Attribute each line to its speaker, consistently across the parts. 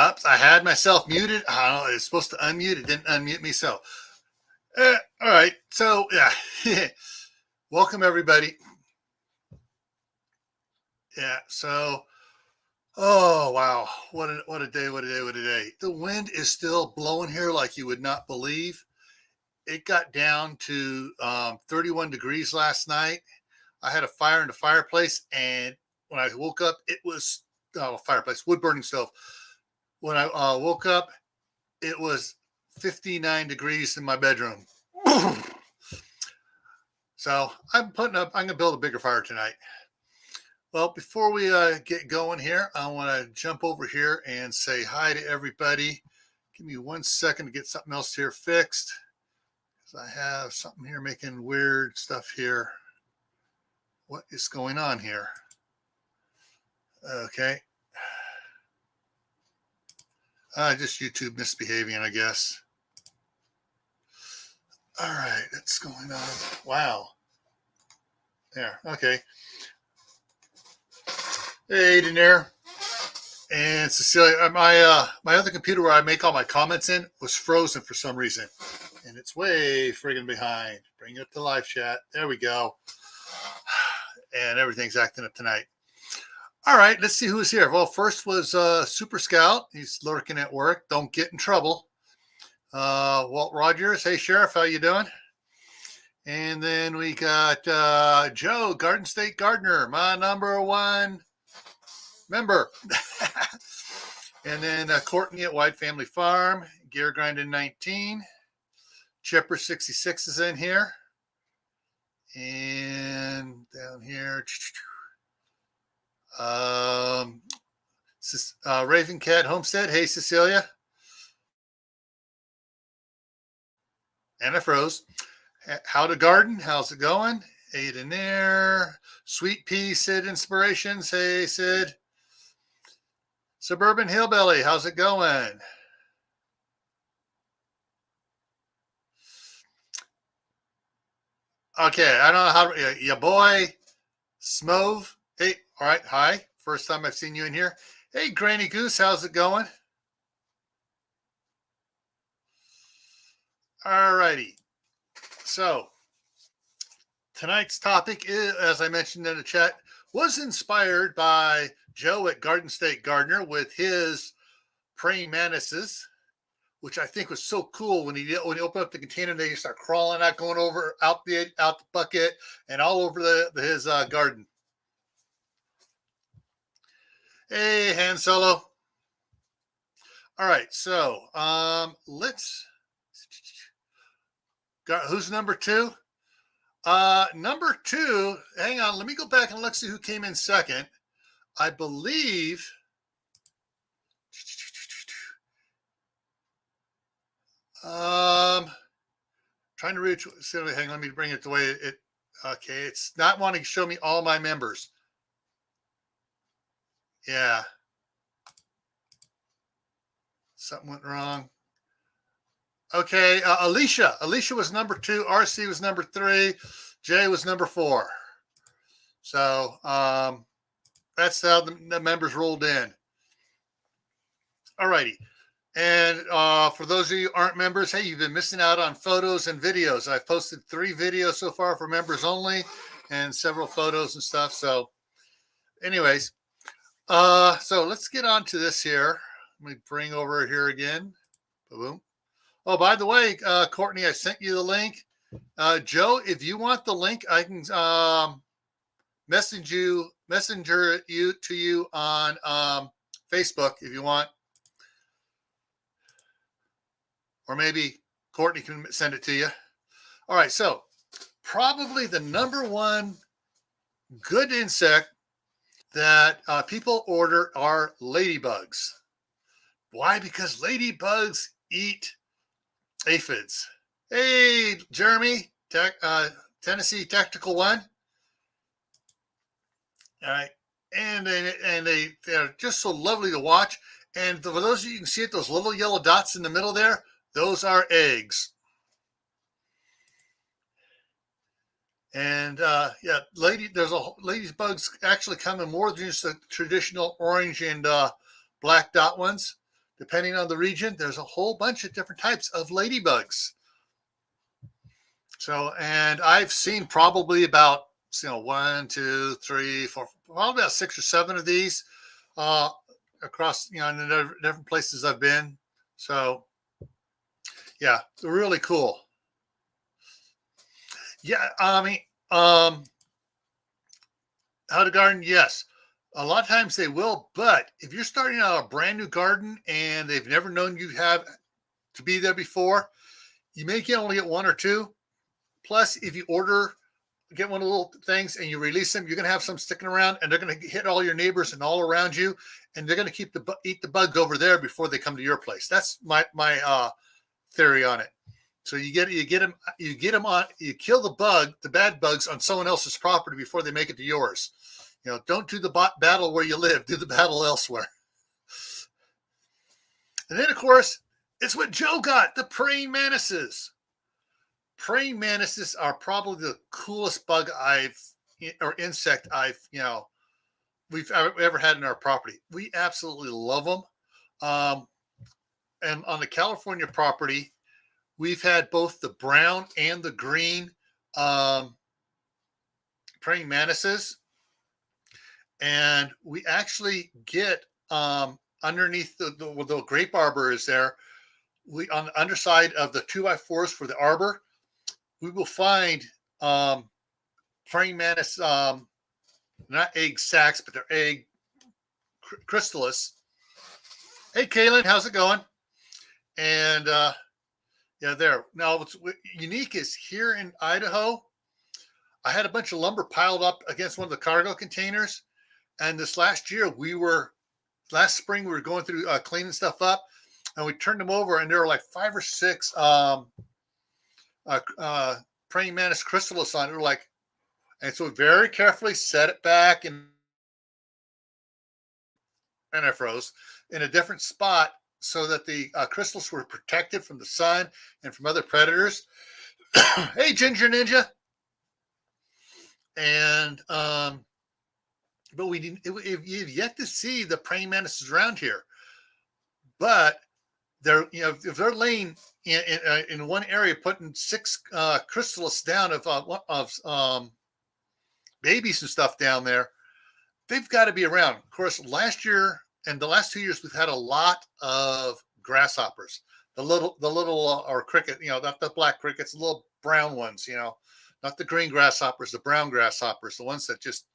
Speaker 1: Oops, I had myself muted. I don't know, it's supposed to unmute. It didn't unmute me. So, all right. So, yeah. Welcome, everybody. Yeah. So, oh, wow. What a day. What a day. What a day. The wind is still blowing here like you would not believe. It got down to 31 degrees last night. I had a fire in the fireplace, and when I woke up, it was fireplace, wood burning stove. When I woke up, it was 59 degrees in my bedroom. So I'm going to build a bigger fire tonight. Well, before we get going here, I want to jump over here and say hi to everybody. Give me 1 second to get something else here fixed, because I have something here making weird stuff here. What is going on here? Okay. Just YouTube misbehaving, I guess. All right, that's going on. Wow. There. Okay. Hey, Daenerys and Cecilia. My other computer where I make all my comments in was frozen for some reason, and it's way friggin' behind. Bring it up to live chat. There we go. And everything's acting up tonight. All right, let's see who's here. Well, first was Super Scout. He's lurking at work. Don't get in trouble. Walt Rogers. Hey, Sheriff, how you doing? And then we got Joe, Garden State Gardener, my number one member. And then Courtney at White Family Farm, Gear Grinding 19. Chipper 66 is in here. And down here, Raven Cat Homestead. Hey, Cecilia. And I froze. How to Garden. How's it going? Hey, Daenerys. Sweet Pea Sid Inspirations. Hey, Sid. Suburban Hillbilly. How's it going? Okay, I don't know how to, your boy, Smove. Hey, all right, hi. First time I've seen you in here. Hey, Granny Goose, how's it going? All righty. So, tonight's topic is, as I mentioned in the chat, was inspired by Joe at Garden State Gardener with his praying mantises, which I think was so cool when he opened up the container, they start crawling out, going over out the bucket and all over his garden. Hey, Han Solo. All right, so let's. Who's number two? Number two. Hang on, let me go back and let's see who came in second. I believe. Trying to reach. Hang on, let me bring it the way it. Okay, it's not wanting to show me all my members. Yeah. Something went wrong. Okay, Alicia. Alicia was number two. RC was number three. Jay was number four. So that's how the members rolled in. All righty. And for those of you who aren't members, hey, you've been missing out on photos and videos. I've posted 3 videos so far for members only and several photos and stuff. So anyways, so let's get on to this here. Let me bring over here again. Boom. Oh, by the way, Courtney, I sent you the link. Joe, if you want the link, I can messenger you to you on Facebook if you want. Or maybe Courtney can send it to you. All right, so probably the number one good insect that people order are ladybugs. Why? Because ladybugs eat aphids. Hey, Jeremy, Tennessee Tactical One. All right, and they're just so lovely to watch. And for those of you, can see it, those little yellow dots in the middle there, those are eggs. And yeah, ladybugs actually come in more than just the traditional orange and black dot ones. depending on the region, there's a whole bunch of different types of ladybugs. So, and I've seen probably about, 1, 2, 3, 4, probably about 6 or 7 of these across, in the different places I've been. So, yeah, they're really cool. Yeah, I mean, how to garden? Yes, a lot of times they will, but if you're starting out a brand new garden and they've never known you have to be there before, you may only get 1 or 2. Plus, if you get one of the little things and you release them, you're going to have some sticking around, and they're going to hit all your neighbors and all around you, and they're going to eat the bugs over there before they come to your place. That's my theory on it. So you kill the bad bugs on someone else's property before they make it to yours. Don't do the battle where you live. Do the battle elsewhere. And then, of course, it's what Joe got, the praying mantises. Praying mantises are probably the coolest bug insect we've ever had in our property. We absolutely love them. And on the California property, we've had both the brown and the green praying mantises. And we actually get underneath the grape arbor is there. On the underside of the 2x4s for the arbor, we will find praying mantis, not egg sacs, but they're egg chrysalis. Hey, Kaylin, how's it going? And yeah, there. Now, what's unique is here in Idaho, I had a bunch of lumber piled up against one of the cargo containers. And this last spring, we were going through cleaning stuff up, and we turned them over, and there were like 5 or 6 praying mantis chrysalis on it. And so we very carefully set it back, and I froze in a different spot so that the chrysalis were protected from the sun and from other predators. Hey, Ginger Ninja. And but we've yet to see the praying mantises around here. But they're, if they're laying in one area, putting 6 chrysalis down of babies and stuff down there, they've got to be around. Of course, last year and the last 2 years, we've had a lot of grasshoppers, the little or cricket, not the black crickets, the little brown ones, not the green grasshoppers, the brown grasshoppers, the ones that just,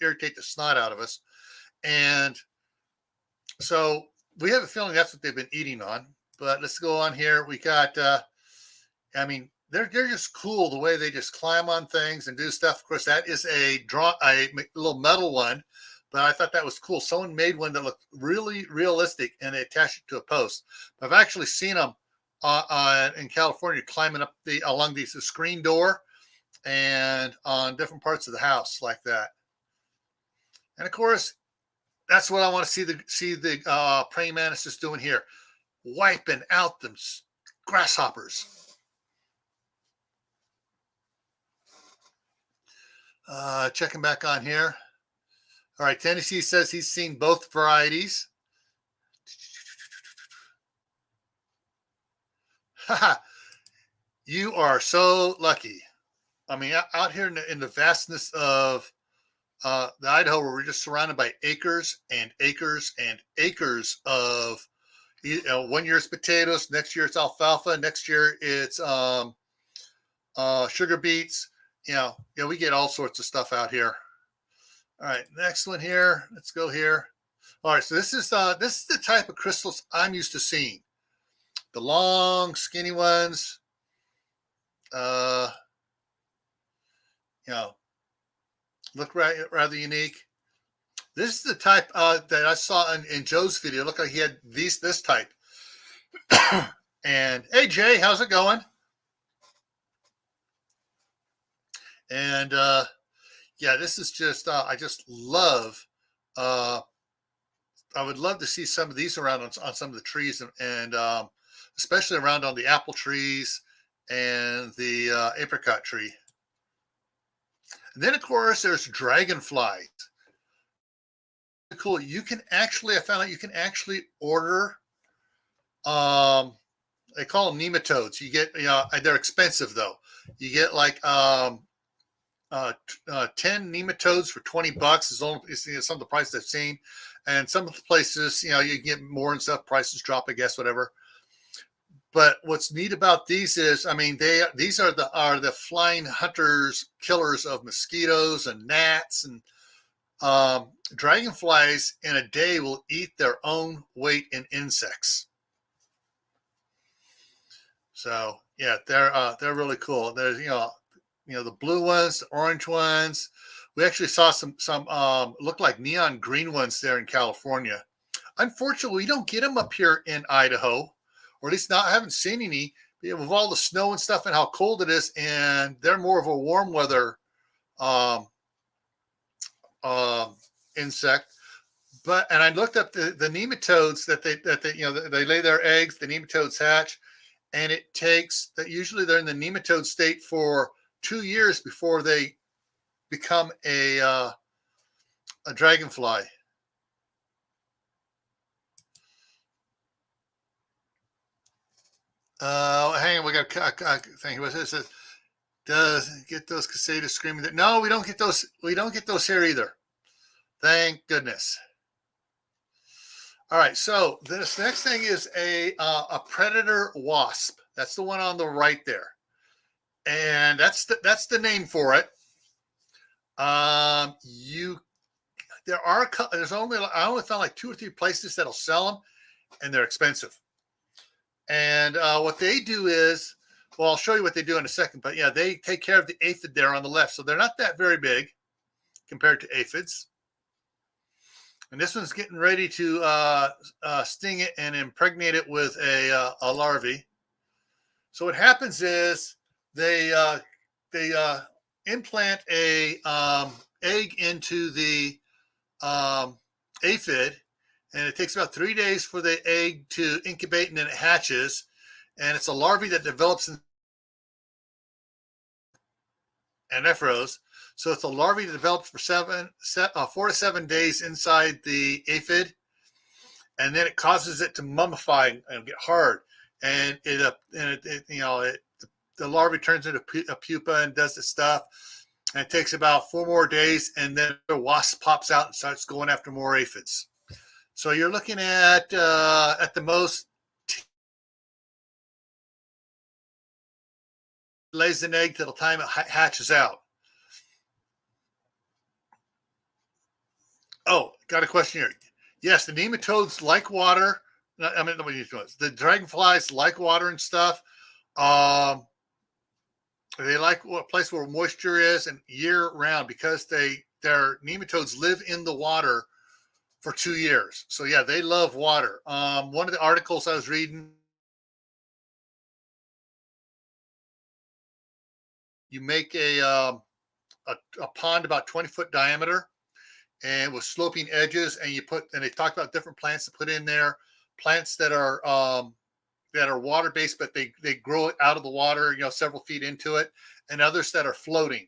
Speaker 1: irritate the snot out of us. And so we have a feeling that's what they've been eating on. But let's go on here. We got, they're just cool the way they just climb on things and do stuff. Of course, that is a little metal one, but I thought that was cool. Someone made one that looked really realistic, and they attached it to a post. But I've actually seen them in California climbing up along the screen door and on different parts of the house like that. And of course, that's what I want to see the praying mantises doing here, wiping out them grasshoppers. Checking back on here. All right, Tennessee says he's seen both varieties. You are so lucky. I mean, out here in the vastness of the Idaho, where we're just surrounded by acres and acres and acres of, 1 year it's potatoes, next year it's alfalfa, next year it's sugar beets. We get all sorts of stuff out here. All right, next one here. Let's go here. All right, so this is the type of crystals I'm used to seeing. The long, skinny ones. Look rather unique. This is the type that I saw in Joe's video. Look like he had this type. And hey, Jay, how's it going? And yeah, this is just I just love. I would love to see some of these around on some of the trees, and especially around on the apple trees and the apricot tree. And then, of course, there's dragonflies. Cool. I found out you can actually order They call them nematodes. You get, they're expensive though. You get like 10 nematodes for $20 is only some of the prices I've seen. And some of the places, you get more and stuff, prices drop, I guess, whatever. But what's neat about these is, I mean, these are the flying hunters, killers of mosquitoes and gnats, and dragonflies in a day will eat their own weight in insects. So yeah, they're really cool. There's the blue ones, the orange ones. We actually saw some look like neon green ones there in California. Unfortunately, we don't get them up here in Idaho, or at least not. I haven't seen any with all the snow and stuff and how cold it is. And they're more of a warm weather um, insect. And I looked up the nematodes that they lay their eggs. The nematodes hatch, and it takes that usually they're in the nematode state for 2 years before they become a dragonfly. Hang on, we got a thing. It says, does get those cicadas screaming? No, we don't get those. We don't get those here either. Thank goodness. All right, so this next thing is a predator wasp. That's the one on the right there, and that's the name for it. There's only I only found like 2 or 3 places that'll sell them, and they're expensive. And what they do is, well, I'll show you what they do in a second. But yeah, they take care of the aphid there on the left, so they're not that very big compared to aphids. And this one's getting ready to sting it and impregnate it with a larvae. So what happens is they implant a egg into the aphid, and it takes about 3 days for the egg to incubate, and then it hatches. And it's a larvae that develops in anephros. So it's a larvae that develops for 4 to 7 days inside the aphid, and then it causes it to mummify and get hard. And the larvae turns into a pupa and does the stuff. And it takes about 4 more days, and then the wasp pops out and starts going after more aphids. So you're looking at the most lays an egg till the time it hatches out. Oh, got a question here. Yes, the nematodes like water. I mean, the dragonflies like water and stuff. They like a place where moisture is and year round because their nematodes live in the water for 2 years. So yeah, they love water. One of the articles I was reading, you make a pond about 20-foot diameter and with sloping edges, and they talk about different plants to put in there, plants that are water based, but they grow it out of the water, several feet into it, and others that are floating.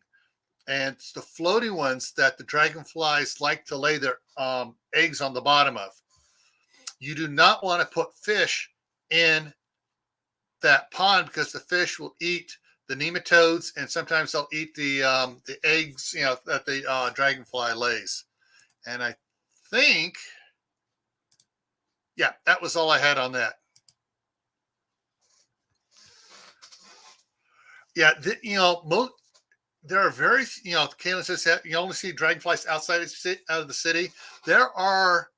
Speaker 1: And it's the floating ones that the dragonflies like to lay their eggs on the bottom of. You do not want to put fish in that pond because the fish will eat the nematodes, and sometimes they'll eat the eggs, that the dragonfly lays. And I think, yeah, that was all I had on that. Yeah, there are very, Kaylin says that you only see dragonflies outside out of the city. There are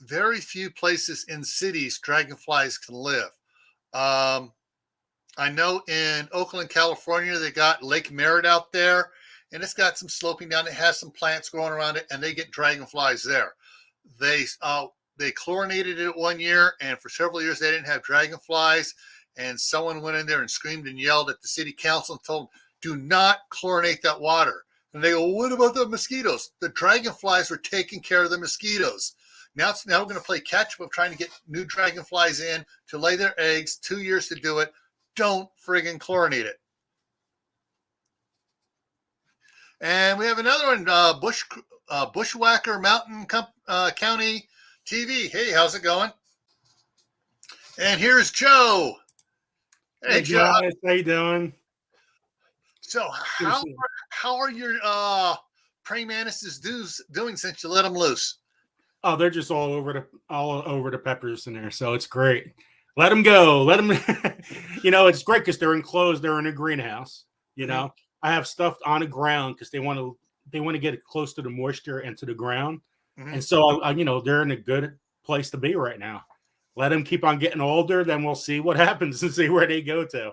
Speaker 1: very few places in cities dragonflies can live. I know in Oakland, California, they got Lake Merritt out there, and it's got some sloping down. It has some plants growing around it, and they get dragonflies there. They chlorinated it 1 year, and for several years they didn't have dragonflies. And someone went in there and screamed and yelled at the city council and told them, do not chlorinate that water. And they go, well, what about the mosquitoes? The dragonflies were taking care of the mosquitoes. Now we're going to play catch up of trying to get new dragonflies in to lay their eggs, 2 years to do it. Don't friggin' chlorinate it. And we have another one, Bushwhacker Mountain County TV. Hey, how's it going? And here's Joe.
Speaker 2: Hey guys, how you doing?
Speaker 1: So how are your praying mantises doing since you let them loose?
Speaker 2: Oh, they're just all over the peppers in there, so it's great. Let them go. Let them. It's great because they're enclosed. They're in a greenhouse. I have stuff on the ground because they want to get it close to the moisture and to the ground, and so they're in a good place to be right now. Let them keep on getting older, then we'll see what happens and see where they go to.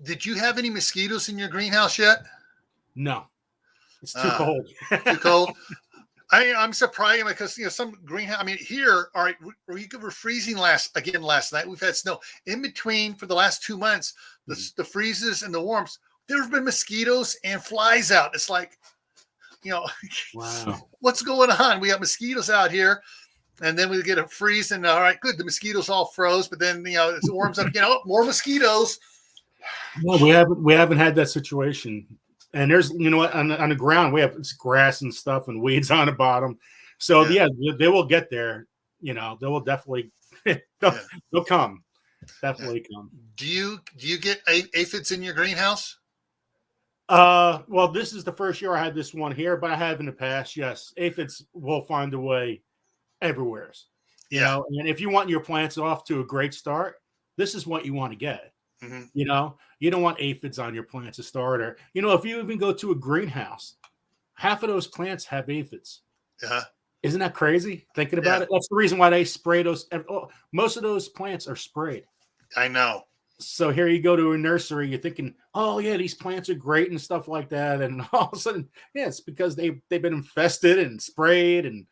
Speaker 1: Did you have any mosquitoes in your greenhouse yet?
Speaker 2: No, it's too cold.
Speaker 1: Too cold. I'm surprised because some greenhouse. I mean, here, all right, we were freezing last night. We've had snow in between for the last 2 months. The freezes and the warmths. There's been mosquitoes and flies out. It's like,
Speaker 2: wow,
Speaker 1: what's going on? We have mosquitoes out here, and then we get a freeze, and all right, good. The mosquitoes all froze, but then it warms up. More mosquitoes.
Speaker 2: No, we haven't had that situation. And there's, on the ground, we have grass and stuff and weeds on the bottom. So yeah they will get there. They will definitely, they'll come. Definitely come.
Speaker 1: Do you get aphids in your greenhouse?
Speaker 2: Well, this is the first year I had this one here, but I have in the past. Yes, aphids will find a way everywhere. And if you want your plants off to a great start, this is what you want to get. You don't want aphids on your plants to start, or if you even go to a greenhouse, half of those plants have aphids. Isn't that crazy? Thinking about it, that's the reason why they spray those. Most of those plants are sprayed.
Speaker 1: I know.
Speaker 2: So here you go to a nursery, you're thinking, oh yeah, these plants are great and stuff like that, and all of a sudden, it's because they've been infested and sprayed and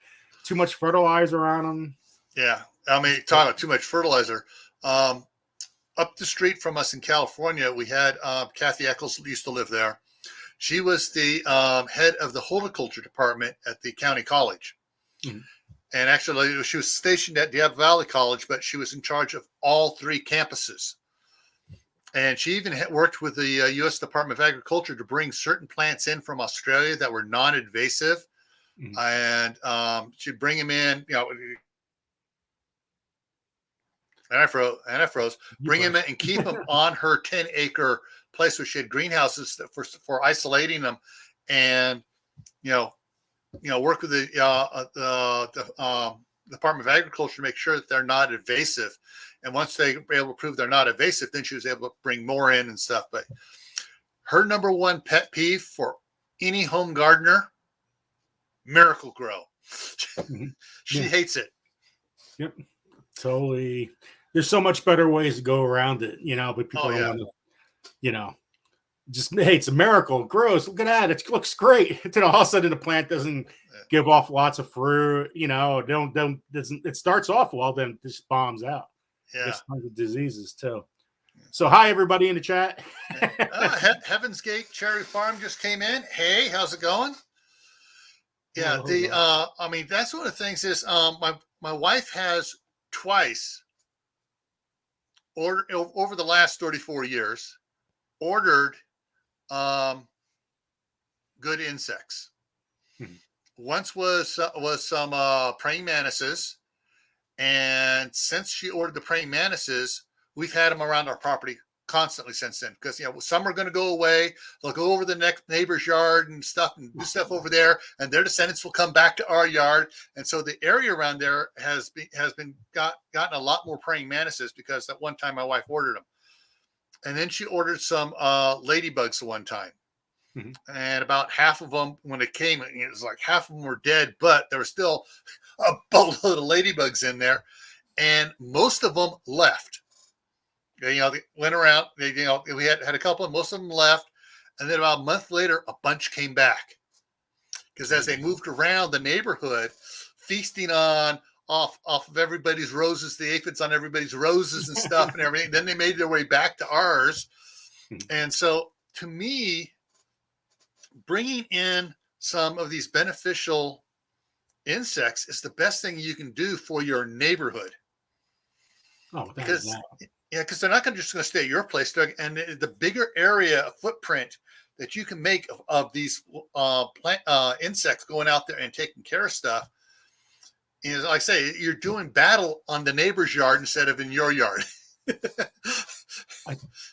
Speaker 2: too much fertilizer on them.
Speaker 1: Yeah, I mean, talking about too much fertilizer. Up the street from us in California, we had Kathy Eccles used to live there. She was the head of the horticulture department at the county college. And actually, she was stationed at Death Valley College, but she was in charge of all 3 campuses. And she even worked with the U.S. Department of Agriculture to bring certain plants in from Australia that were non-invasive. And she'd bring them in, and I froze. Bring them in and keep them on her 10-acre place where she had greenhouses for isolating them, and work with the Department of Agriculture to make sure that they're not invasive. And once they were able to prove they're not invasive, then she was able to bring more in and stuff. But her number one pet peeve for any home gardener: Miracle Grow. She hates it.
Speaker 2: Yep. Totally. There's so much better ways to go around it, but people don't want to, just, hey, it's a miracle. Gross. Look at that. It looks great. Then all of a sudden the plant doesn't give off lots of fruit, it starts off well, then it just bombs out. There's tons of diseases too. So hi everybody in the chat.
Speaker 1: Heaven's Gate Cherry Farm just came in. Hey, how's it going? Yeah, I mean, that's one of the things is my wife has twice ordered over the last 34 years ordered good insects. Once was some praying mantises, and since she ordered the praying mantises, we've had them around our property constantly since then, because some are going to go away. They'll go over the next neighbor's yard and stuff and do stuff over there, and their descendants will come back to our yard. And so the area around there has gotten a lot more praying mantises, because at one time my wife ordered them, and then she ordered some ladybugs one time. And about half of them, when it came, it was like half of them were dead, but there was still a boatload of ladybugs in there, and most of them left. They went around. We had a couple, and most of them left. And then about a month later, a bunch came back, because as they moved around the neighborhood, feasting off of everybody's roses, the aphids on everybody's roses and stuff and everything. Then they made their way back to ours. And so, to me, bringing in some of these beneficial insects is the best thing you can do for your neighborhood. Because they're not just going to stay at your place, and the bigger area footprint that you can make of these plant insects going out there and taking care of stuff, You know, like I say, you're doing battle on the neighbor's yard instead of in your yard.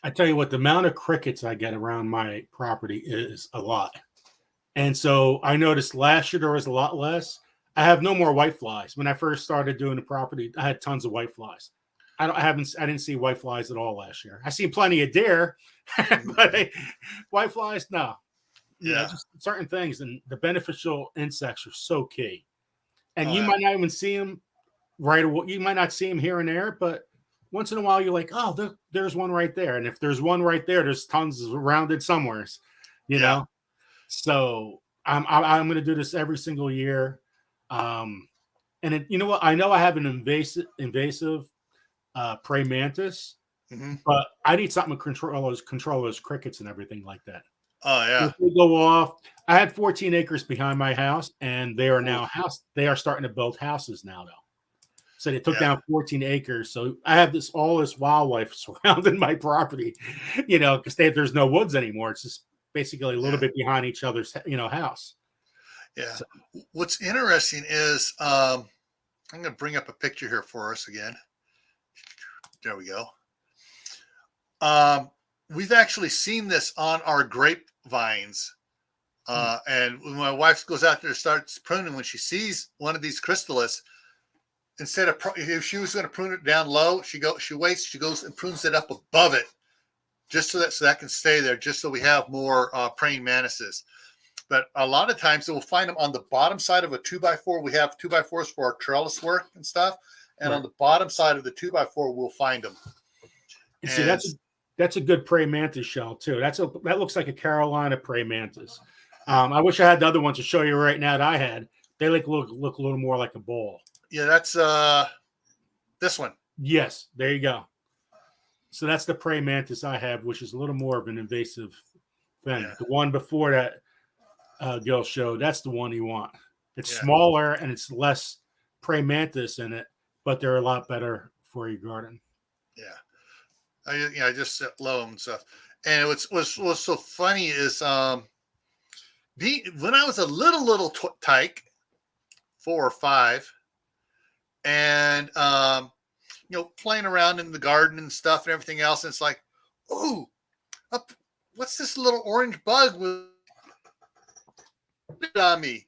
Speaker 2: I tell you what, the amount of crickets I get around my property is a lot. And so I noticed last year there was a lot less. I have no more white flies. When I first started doing the property, I had tons of white flies. I didn't see white flies at all last year. I seen plenty of deer, but white flies, no. You know,
Speaker 1: Yeah.
Speaker 2: just certain things, and the beneficial insects are so key. And
Speaker 1: Oh,
Speaker 2: you
Speaker 1: yeah.
Speaker 2: might not even see them right away. You might not see them here and there, but once in a while you're like, oh, there's one right there. And if there's one right there, there's tons around it somewhere, you
Speaker 1: Yeah.
Speaker 2: know? So I'm going to do this every single year. You know what? I know I have an invasive praying mantis,
Speaker 1: Mm-hmm.
Speaker 2: but I need something to control those crickets and everything like that.
Speaker 1: Oh, yeah.
Speaker 2: If they go off, I had 14 acres behind my house, and they are now
Speaker 1: Ooh.
Speaker 2: They are starting to build houses now, though. So they took
Speaker 1: Yeah.
Speaker 2: down 14 acres. So I have all this wildlife surrounding my property, you know, because there's no woods anymore. It's just basically a little bit behind each other's, house.
Speaker 1: Yeah.
Speaker 2: So,
Speaker 1: What's interesting is I'm going to bring up a picture here for us again. There we go. We've actually seen this on our grapevines. And when my wife goes out there to start pruning, when she sees one of these chrysalis, instead of if she was going to prune it down low, she waits, she goes and prunes it up above it, just so that can stay there, just so we have more praying mantises. But a lot of times we'll find them on the bottom side of a 2x4. We have 2x4s for our trellis work and stuff. And on the bottom side of the 2x4, we'll find them.
Speaker 2: And see, that's a good praying mantis shell too. That looks like a Carolina praying mantis. I wish I had the other one to show you right now that I had. They look a little more like a ball.
Speaker 1: Yeah, that's this one.
Speaker 2: Yes, there you go. So that's the praying mantis I have, which is a little more of an invasive thing.
Speaker 1: Yeah.
Speaker 2: The one before that Gil showed, that's the one you want. It's smaller and it's less praying mantis in it, but they're a lot better for your garden.
Speaker 1: Yeah. I just set low and stuff. And what's so funny is when I was a little tyke, 4 or 5, and playing around in the garden and stuff and everything else, and it's like, oh, what's this little orange bug with on me?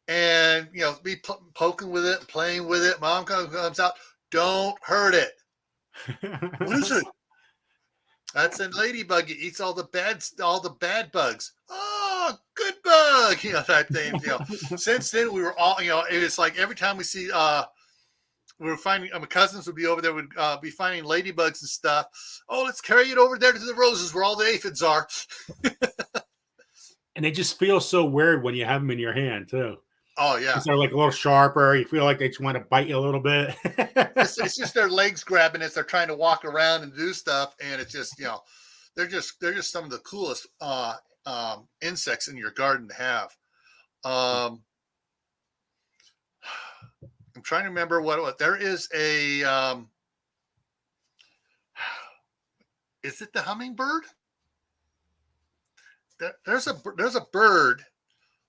Speaker 1: And be poking with it, playing with it. Mom comes out, don't hurt it. What is it? That's a ladybug. It eats all the bad bugs. Oh, good bug, type thing. Since then we were all, it's like every time we see, we were finding, my cousins would be over there, would be finding ladybugs and stuff. Oh, let's carry it over there to the roses where all the aphids are.
Speaker 2: And they just feel so weird when you have them in your hand too.
Speaker 1: Oh yeah,
Speaker 2: they're like a little sharper. You feel like they just want to bite you a little bit.
Speaker 1: it's just their legs grabbing as they're trying to walk around and do stuff, and it's just they're just some of the coolest insects in your garden to have. I'm trying to remember what there is a. Is it the hummingbird? There's a bird.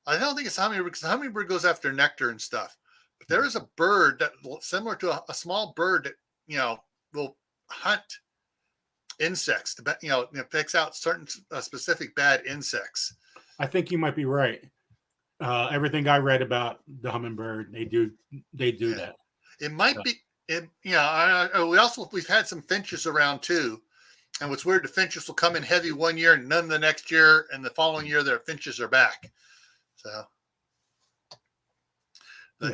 Speaker 1: I don't think it's a hummingbird because the hummingbird goes after nectar and stuff. But there is a bird that similar to a small bird that will hunt insects. Picks out certain specific bad insects.
Speaker 2: I think you might be right. Everything I read about the hummingbird, they do that.
Speaker 1: It might be. We've had some finches around too. And what's weird, the finches will come in heavy one year and none the next year, and the following year their finches are back. So, here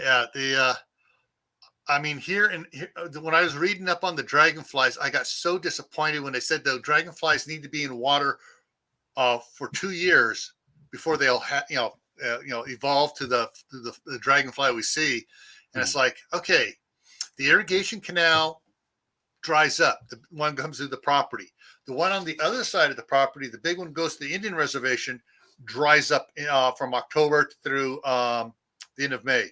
Speaker 1: when I was reading up on the dragonflies, I got so disappointed when they said the dragonflies need to be in water for 2 years before they'll evolve to the dragonfly we see. And it's like, okay, the irrigation canal dries up. The one comes through the property. The one on the other side of the property, the big one goes to the Indian reservation, dries up from October through the end of May.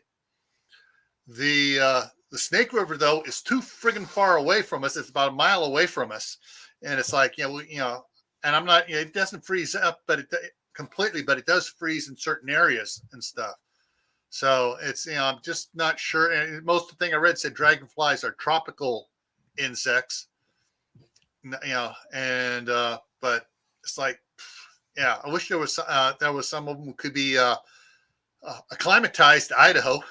Speaker 1: The Snake River, though, is too friggin' far away from us. It's about a mile away from us, and it's like and I'm not. It doesn't freeze up, but completely, but it does freeze in certain areas and stuff. So it's, I'm just not sure. And most of the thing I read said dragonflies are tropical insects, and but it's like, yeah, I wish there was some of them who could be acclimatized to Idaho.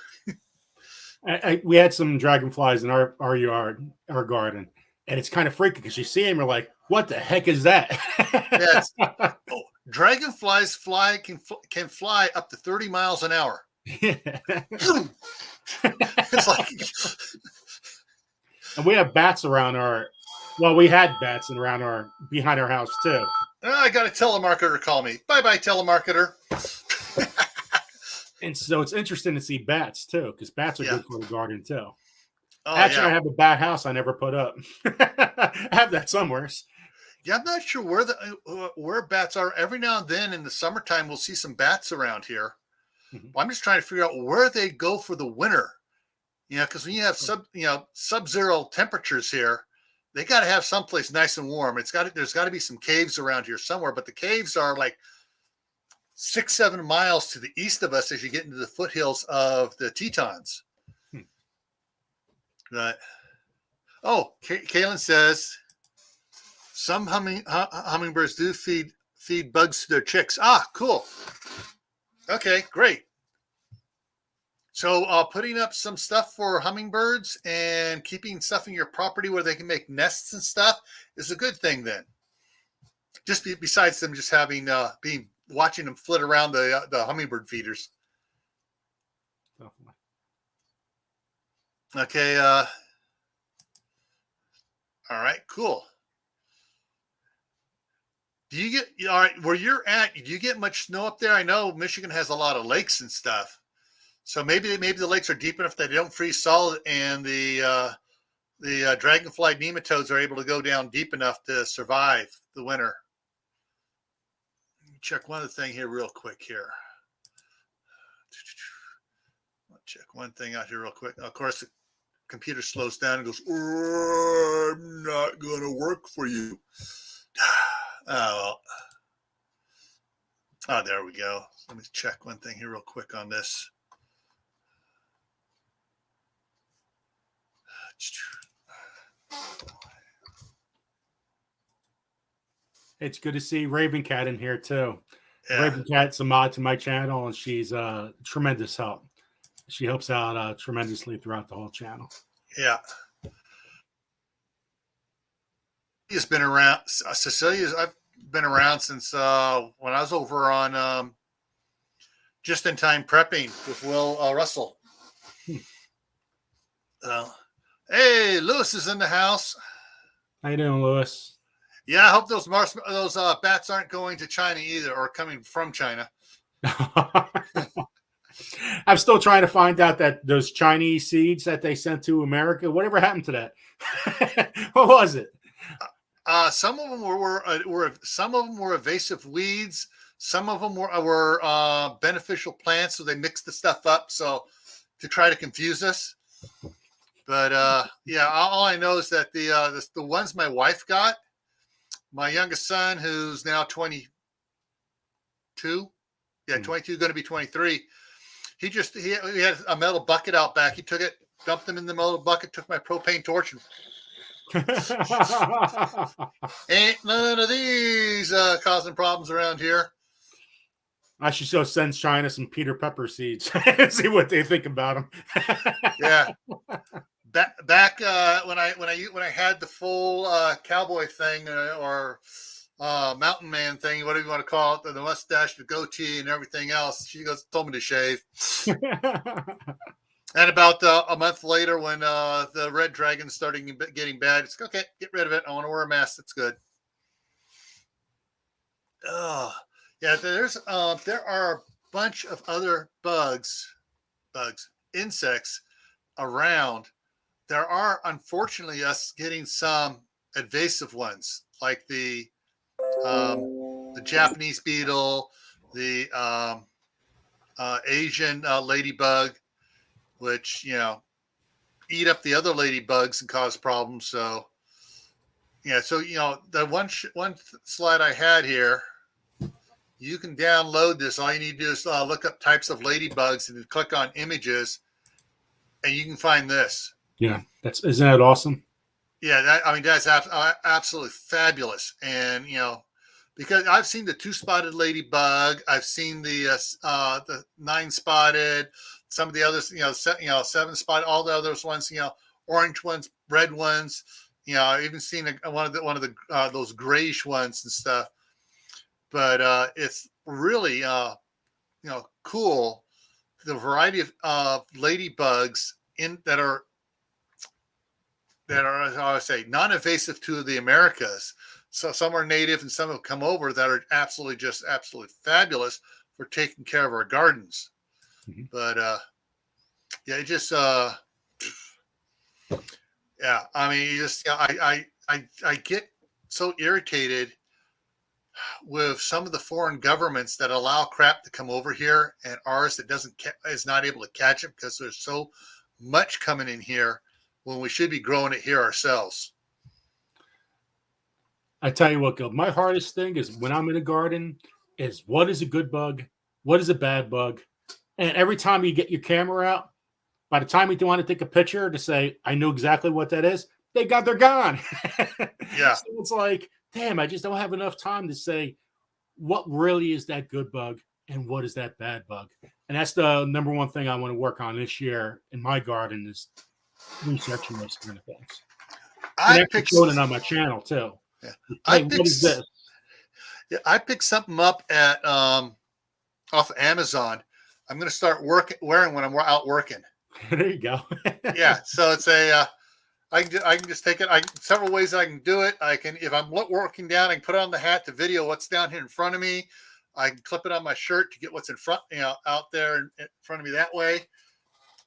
Speaker 2: We had some dragonflies in our yard, our garden, and it's kind of freaky because you see them, you're like, what the heck is that?
Speaker 1: Yeah, dragonflies can fly up to 30 miles an hour. It's like,
Speaker 2: and we have bats around we had bats around behind our house too.
Speaker 1: I got a telemarketer call me. Bye-bye, telemarketer.
Speaker 2: And so it's interesting to see bats too, because bats are good for the garden too.
Speaker 1: Oh,
Speaker 2: Actually, I have a bat house I never put up. I have that somewhere.
Speaker 1: Yeah, I'm not sure where bats are. Every now and then in the summertime, we'll see some bats around here. Mm-hmm. I'm just trying to figure out where they go for the winter. Because when you have sub-zero temperatures here, they got to have someplace nice and warm. There's got to be some caves around here somewhere, but the caves are like 6-7 miles to the east of us as you get into the foothills of the Tetons. But Kaylin says some hummingbirds do feed bugs to their chicks. Ah, cool. Okay, great. So putting up some stuff for hummingbirds and keeping stuff in your property where they can make nests and stuff is a good thing then. Just besides them just having watching them flit around the hummingbird feeders. Definitely. Okay. All right, cool. Do you get all right where you're at? Do you get much snow up there? I know Michigan has a lot of lakes and stuff. So maybe the lakes are deep enough that they don't freeze solid, and the dragonfly nematodes are able to go down deep enough to survive the winter. Let me check one other thing here real quick here. I'll check one thing out here real quick. Of course, the computer slows down and goes, I'm not going to work for you. Oh, there we go. Let me check one thing here real quick on this.
Speaker 2: It's good to see Raven Cat in here too.
Speaker 1: Yeah.
Speaker 2: Raven Cat's a mod to my channel, and she's a tremendous help. She helps out tremendously throughout the whole channel.
Speaker 1: Yeah. Cecilia's been around. I've been around since when I was over on Just in Time Prepping with Will Russell. Hey, Lewis is in the house.
Speaker 2: How you doing, Lewis?
Speaker 1: Yeah, I hope those bats aren't going to China either, or coming from China.
Speaker 2: I'm still trying to find out that those Chinese seeds that they sent to America, whatever happened to that? What was it?
Speaker 1: Some of them were evasive weeds. Some of them were beneficial plants, so they mixed the stuff up to try to confuse us. But yeah, all I know is that the ones my wife got, my youngest son, who's now 22, 22, going to be 23. He had a metal bucket out back. He took it, dumped them in the metal bucket, took my propane torch, and ain't none of these causing problems around here.
Speaker 2: I should so send China some Peter Pepper seeds. See what they think about them.
Speaker 1: Yeah. Back when I had the full cowboy thing or mountain man thing, whatever you want to call it, the mustache, the goatee, and everything else, she told me to shave. And about a month later, when the red dragon started getting bad, it's okay. Get rid of it. I want to wear a mask. That's good. Yeah. There are a bunch of other insects around. There are, unfortunately, us getting some invasive ones, like the Japanese beetle, the Asian ladybug, which eat up the other ladybugs and cause problems. So yeah, so the one slide I had here You can download this. All you need to do is look up types of ladybugs and click on images, and you can find this.
Speaker 2: Yeah, isn't that awesome?
Speaker 1: Yeah, I mean that's absolutely fabulous. And because I've seen the 2-spotted ladybug, I've seen the 9-spotted, some of the others, 7-spotted, all the others ones, orange ones, red ones. I've even seen one of the those grayish ones and stuff. But it's really cool, the variety of ladybugs that are how I say, non-invasive to the Americas. So some are native and some have come over that are absolutely fabulous for taking care of our gardens.
Speaker 2: Mm-hmm.
Speaker 1: But yeah, it just yeah, I mean, I get so irritated with some of the foreign governments that allow crap to come over here, and ours that is not able to catch it because there's so much coming in here when we should be growing it here ourselves.
Speaker 2: I tell you what, Gil, my hardest thing is when I'm in a garden is what is a good bug? What is a bad bug? And every time you get your camera out, by the time you want to take a picture to say, I know exactly what that is, they're gone.
Speaker 1: Yeah.
Speaker 2: So it's like, damn, I just don't have enough time to say what really is that good bug and what is that bad bug. And that's the number one thing I want to work on this year in my garden is researching those kind of things. I picked it on my channel too.
Speaker 1: Yeah.
Speaker 2: Hey, what is this?
Speaker 1: Yeah, I picked something up at off of Amazon. I'm going to start wearing when I'm out working.
Speaker 2: There you go.
Speaker 1: Yeah, so it's I can just take it. Several ways I can do it. I can, if I'm working down, I can put on the hat to video what's down here in front of me. I can clip it on my shirt to get what's in front, out there in front of me that way.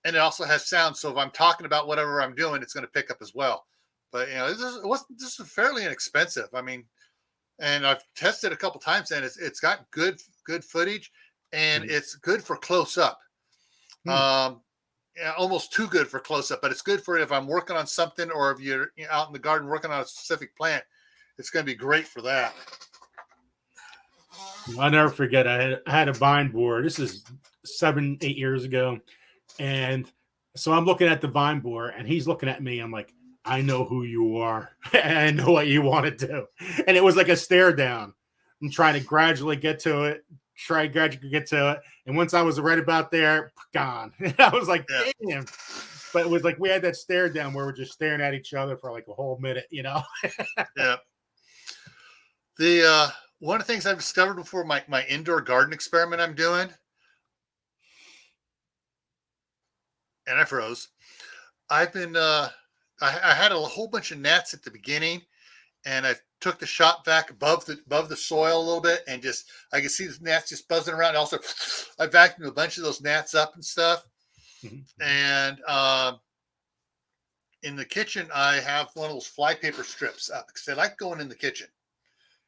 Speaker 1: And it also has sound, so if I'm talking about whatever I'm doing, it's going to pick up as well. But this is fairly inexpensive. I mean, and I've tested a couple times, and it's got good footage, and it's good for close up. Almost too good for close up, but it's good for if I'm working on something, or if you're out in the garden working on a specific plant. It's going to be great for that.
Speaker 2: I'll never forget. I had a vine borer. This is 7-8 years ago. And so I'm looking at the vine borer and he's looking at me. I'm like, I know who you are. I know what you want to do. And it was like a stare down. I'm trying to gradually get to it. And once I was right about there, gone. I was like, damn. But it was like we had that stare down where we're just staring at each other for like a whole minute,
Speaker 1: Yeah. The one of the things I've discovered before my indoor garden experiment I'm doing, and I froze. I've been I had a whole bunch of gnats at the beginning, and I took the shop vac above the soil a little bit, and just I could see the gnats just buzzing around. Also, I vacuumed a bunch of those gnats up and stuff. And in the kitchen, I have one of those flypaper strips up because they like going in the kitchen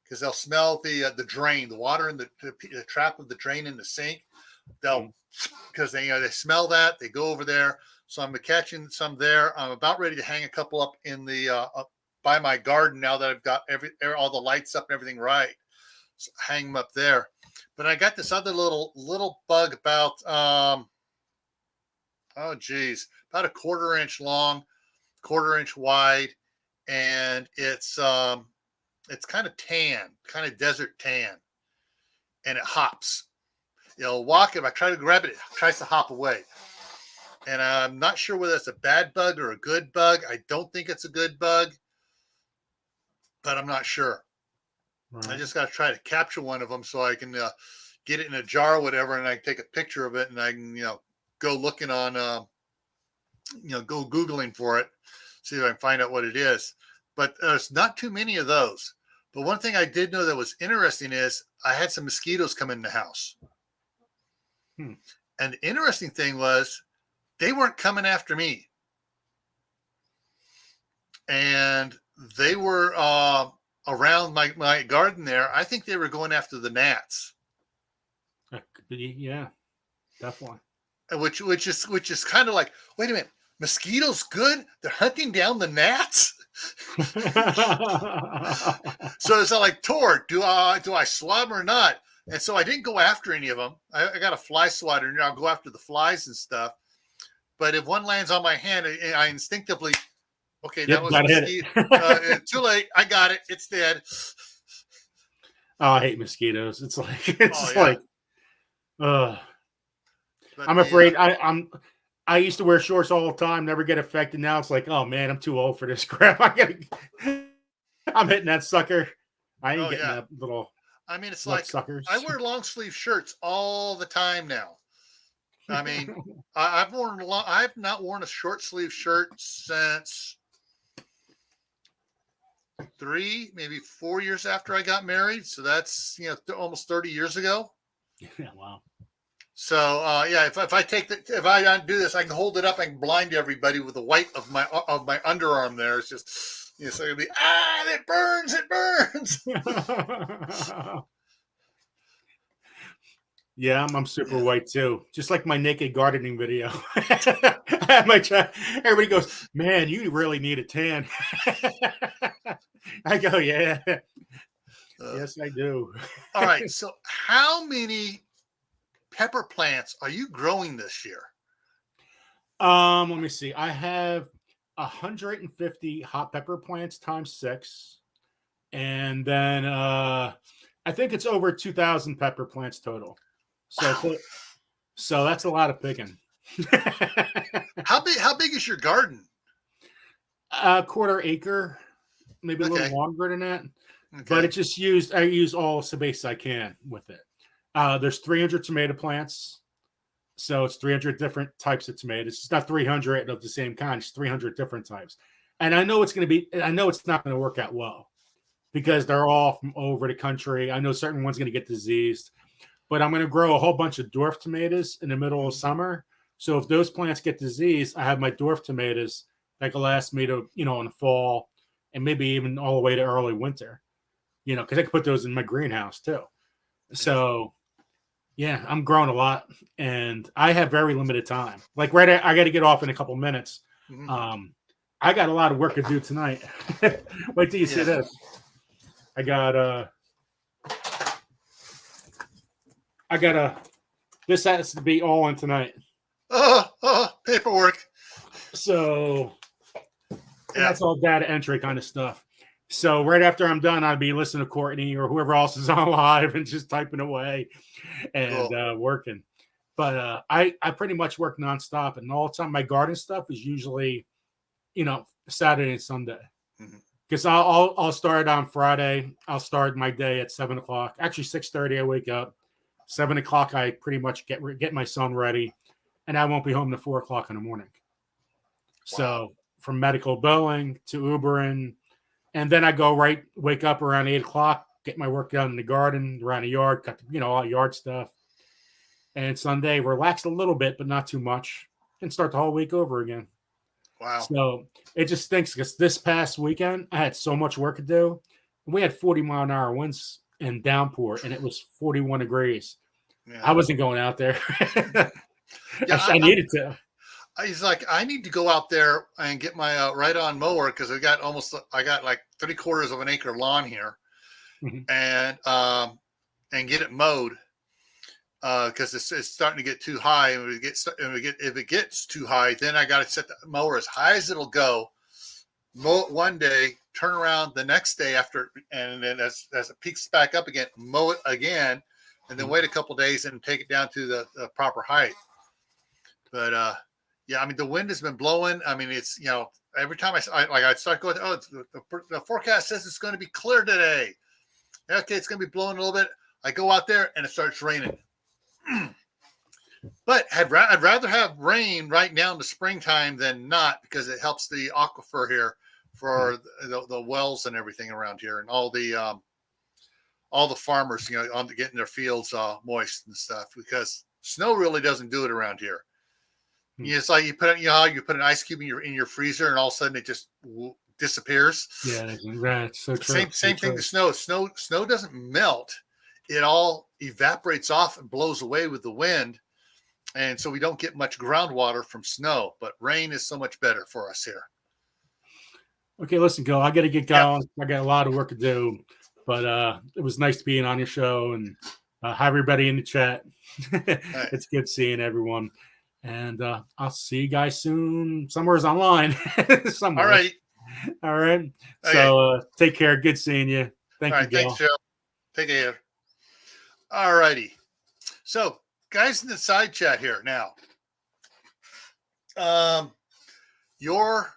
Speaker 1: because they'll smell the drain, the water in the trap of the drain in the sink. They'll because they smell that, they go over there. So I'm catching some there. I'm about ready to hang a couple up in the by my garden now that I've got all the lights up and everything right. So hang them up there. But I got this other little bug about about a 1/4 inch long, 1/4 inch wide, and it's kind of tan, kind of desert tan, and it hops. Walk. If I try to grab it, it tries to hop away. And I'm not sure whether it's a bad bug or a good bug. I don't think it's a good bug, but I'm not sure. Right. I just got to try to capture one of them so I can get it in a jar or whatever, and I can take a picture of it, and I can go looking on go Googling for it, see if I can find out what it is. But there's not too many of those. But one thing I did know that was interesting is I had some mosquitoes come in the house. And the interesting thing was they weren't coming after me. And they were around my garden there. I think they were going after the gnats.
Speaker 2: Yeah, definitely.
Speaker 1: Which is kind of like, wait a minute, mosquitoes good? They're hunting down the gnats? So it's not like, Tor, do I swab or not? And so I didn't go after any of them. I got a fly swatter, and I'll go after the flies and stuff. But if one lands on my hand, I instinctively, okay, that was a mosquito. Too late. I got it. It's dead.
Speaker 2: Oh, I hate mosquitoes. It's like, I'm afraid. I used to wear shorts all the time, never get affected. Now it's like, oh man, I'm too old for this crap. I'm hitting that sucker. I ain't getting that little.
Speaker 1: I mean, it's like
Speaker 2: suckers.
Speaker 1: I wear long sleeve shirts all the time now. I mean, I've not worn a short sleeve shirt since 3, maybe 4 years after I got married. So that's almost 30 years ago.
Speaker 2: Yeah, wow.
Speaker 1: So if I undo this, I can hold it up. I can blind everybody with the white of my underarm. There, it's just so it'll be it burns.
Speaker 2: Yeah, I'm super white too, just like my naked gardening video. I have my chat. Everybody goes, "Man, you really need a tan." I go, "Yeah, yes, I do."
Speaker 1: All right, so how many pepper plants are you growing this year?
Speaker 2: Let me see. I have 150 hot pepper plants times 6, and then I think it's over 2,000 pepper plants total. So,
Speaker 1: wow.
Speaker 2: So that's a lot of picking.
Speaker 1: How big is your garden?
Speaker 2: A quarter acre, maybe a little longer than that. Okay. But it just I use all space I can with it. There's 300 tomato plants. So it's 300 different types of tomatoes. It's not 300 of the same kind. It's 300 different types. And I know it's not going to work out well because they're all from over the country. I know certain ones going to get diseased, but I'm going to grow a whole bunch of dwarf tomatoes in the middle of summer. So if those plants get diseased, I have my dwarf tomatoes that can last me to, in the fall and maybe even all the way to early winter, because I can put those in my greenhouse too. So yeah, I'm growing a lot and I have very limited time. Like I got to get off in a couple minutes. Mm-hmm. I got a lot of work to do tonight. Wait till you see this. I got this has to be all in tonight.
Speaker 1: Paperwork.
Speaker 2: So that's all data entry kind of stuff. So right after I'm done, I'd be listening to Courtney or whoever else is on live and just typing away and working. But I pretty much work nonstop, and all the time my garden stuff is usually, Saturday and Sunday. Because I'll start on Friday. I'll start my day at 7:00. Actually, 6:30 I wake up. 7:00 I pretty much get my son ready, and I won't be home to 4:00 in the morning. Wow. So from medical billing to Ubering. And then I wake up around 8:00, get my work done in the garden, around the yard, cut, all yard stuff. And Sunday, relax a little bit, but not too much, and start the whole week over again.
Speaker 1: Wow.
Speaker 2: So it just stinks because this past weekend, I had so much work to do. We had 40-mile-an-hour winds and downpour, and it was 41 degrees. Yeah. I wasn't going out there. I needed to.
Speaker 1: He's like, I need to go out there and get my ride-on mower because I got like 3/4 of an acre lawn here, and get it mowed because it's starting to get too high. And if it gets too high, then I got to set the mower as high as it'll go. Mow it one day, turn around the next day after, and then as it peaks back up again, mow it again, and then wait a couple days and take it down to the proper height. But yeah, I mean, the wind has been blowing. I mean, it's, every time I start going, the forecast says it's going to be clear today. Okay, it's going to be blowing a little bit. I go out there and it starts raining. But I'd rather have rain right now in the springtime than not, because it helps the aquifer here for the wells and everything around here, and all the farmers, on getting their fields moist and stuff, because snow really doesn't do it around here. It's like you put an ice cube in your freezer, and all of a sudden it just disappears.
Speaker 2: Yeah, that's so true.
Speaker 1: Same thing to snow. Snow doesn't melt; it all evaporates off and blows away with the wind, and so we don't get much groundwater from snow. But rain is so much better for us here.
Speaker 2: Okay, listen, Gil, I got to get going. I got a lot of work to do, but it was nice being on your show, and Hi, everybody in the chat.
Speaker 1: All right.
Speaker 2: It's good seeing everyone. And I'll see you guys soon, somewhere's online.
Speaker 1: All
Speaker 2: Somewhere.
Speaker 1: righty.
Speaker 2: All right.
Speaker 1: Okay.
Speaker 2: So take care. Good seeing you.
Speaker 1: All
Speaker 2: Thank you,
Speaker 1: right. Thanks,
Speaker 2: Gail.
Speaker 1: Joe. Take care. All righty. So, guys in the side chat here now. Your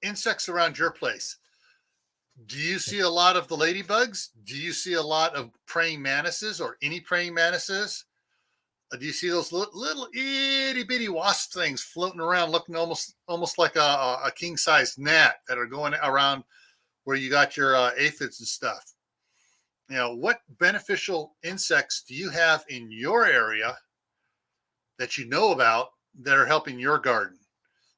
Speaker 1: insects around your place. Do you see a lot of the ladybugs? Do you see a lot of praying mantises or any praying mantises? Do you see those little itty bitty wasp things floating around, looking almost like a king size gnat that are going around where you got your aphids and stuff? You know, what beneficial insects do you have in your area that you know about that are helping your garden?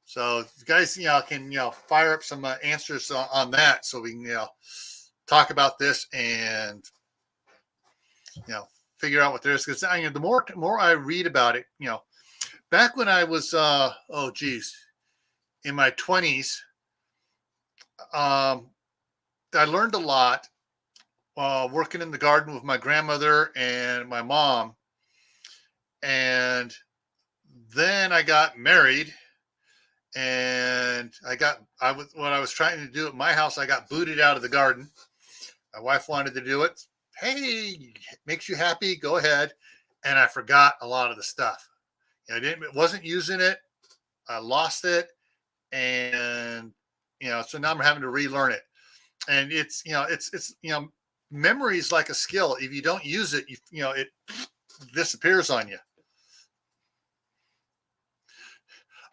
Speaker 1: So, if you guys, can fire up some answers on that, so we can talk about this and figure out what there is. Because the more I read about it, back when I was in my 20s, I learned a lot working in the garden with my grandmother and my mom, and then I got married. And when I was trying to do it at my house, I got booted out of the garden. My wife wanted to do it. Hey, makes you happy, go ahead. And I forgot a lot of the stuff. Wasn't using it. I lost it. And, so now I'm having to relearn it. And it's memory is like a skill. If you don't use it, it disappears on you.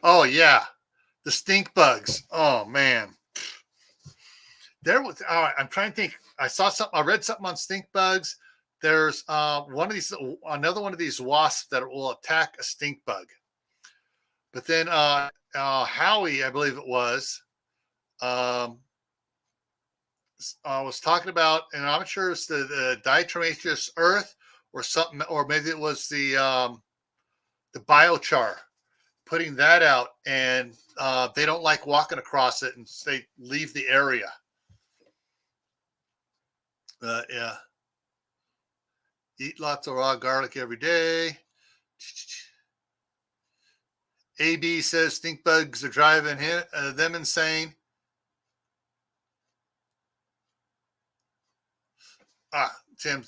Speaker 1: Oh yeah. The stink bugs. Oh man. I'm trying to think. I read something on stink bugs. There's another one of these wasps that will attack a stink bug. But then Howie, I believe it was, I was talking about, and I'm not sure it's the diatomaceous earth or something, or maybe it was the biochar, putting that out, and they don't like walking across it, and they leave the area. Yeah. Eat lots of raw garlic every day. AB says stink bugs are driving them insane. Tim,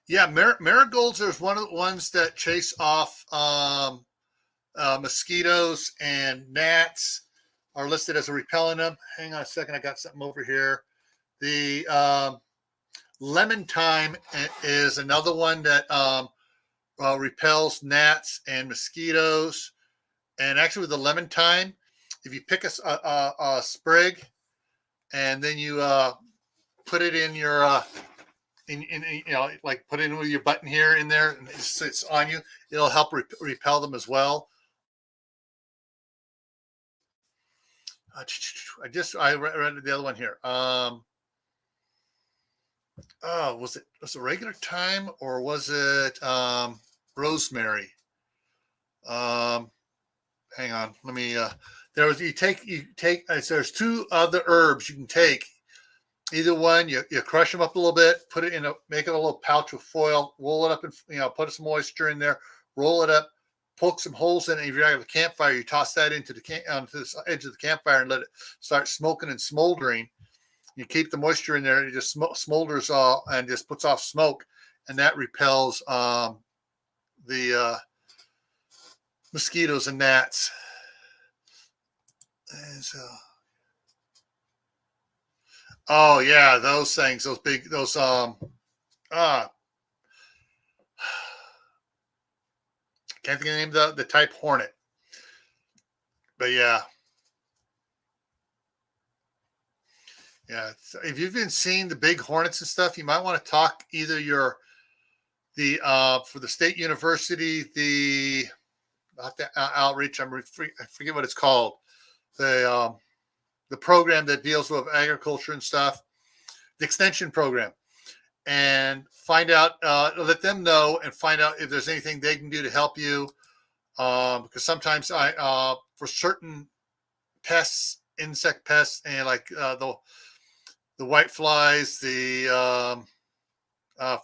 Speaker 1: yeah, marigolds are one of the ones that chase off mosquitoes, and gnats are listed as a repelling them. Hang on a second, I got something over here. The lemon thyme is another one that repels gnats and mosquitoes. And actually, with the lemon thyme, if you pick a sprig and then you put it in your like put it in with your button here in there, and it's on you, it'll help repel them as well. I read the other one here. Was it regular thyme or was it rosemary? Hang on, let me. There's there's two other herbs you can take. Either one, you crush them up a little bit, put it make it a little pouch with foil, roll it up, and put some moisture in there, roll it up, poke some holes in it. If you have a campfire, you toss that onto the edge of the campfire and let it start smoking and smoldering. You keep the moisture in there, it just smolders and just puts off smoke, and that repels the mosquitoes and gnats. And so, oh yeah, those things, those can't think of the name of the type hornet, but yeah. If you've been seeing the big hornets and stuff, you might want to talk either for the state university, not the outreach. I forget what it's called. The program that deals with agriculture and stuff, the extension program, and find out, let them know and find out if there's anything they can do to help you. Because sometimes for certain pests, insect pests, and like the white flies, the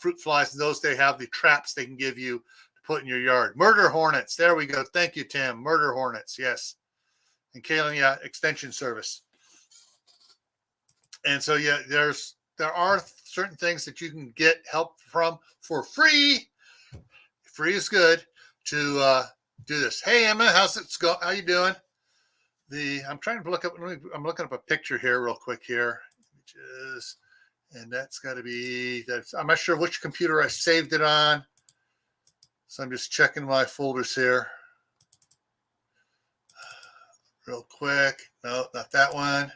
Speaker 1: fruit flies, and those they have the traps they can give you to put in your yard. Murder hornets. There we go. Thank you, Tim. Murder hornets. Yes. And Kaylin, yeah, extension service. And so, yeah, there are certain things that you can get help from for free. Free is good to do this. Hey, Emma, how's it go? How you doing? I'm trying to look up. I'm looking up a picture here real quick here, and that's got to be. I'm not sure which computer I saved it on, so I'm just checking my folders here real quick. No, not that one.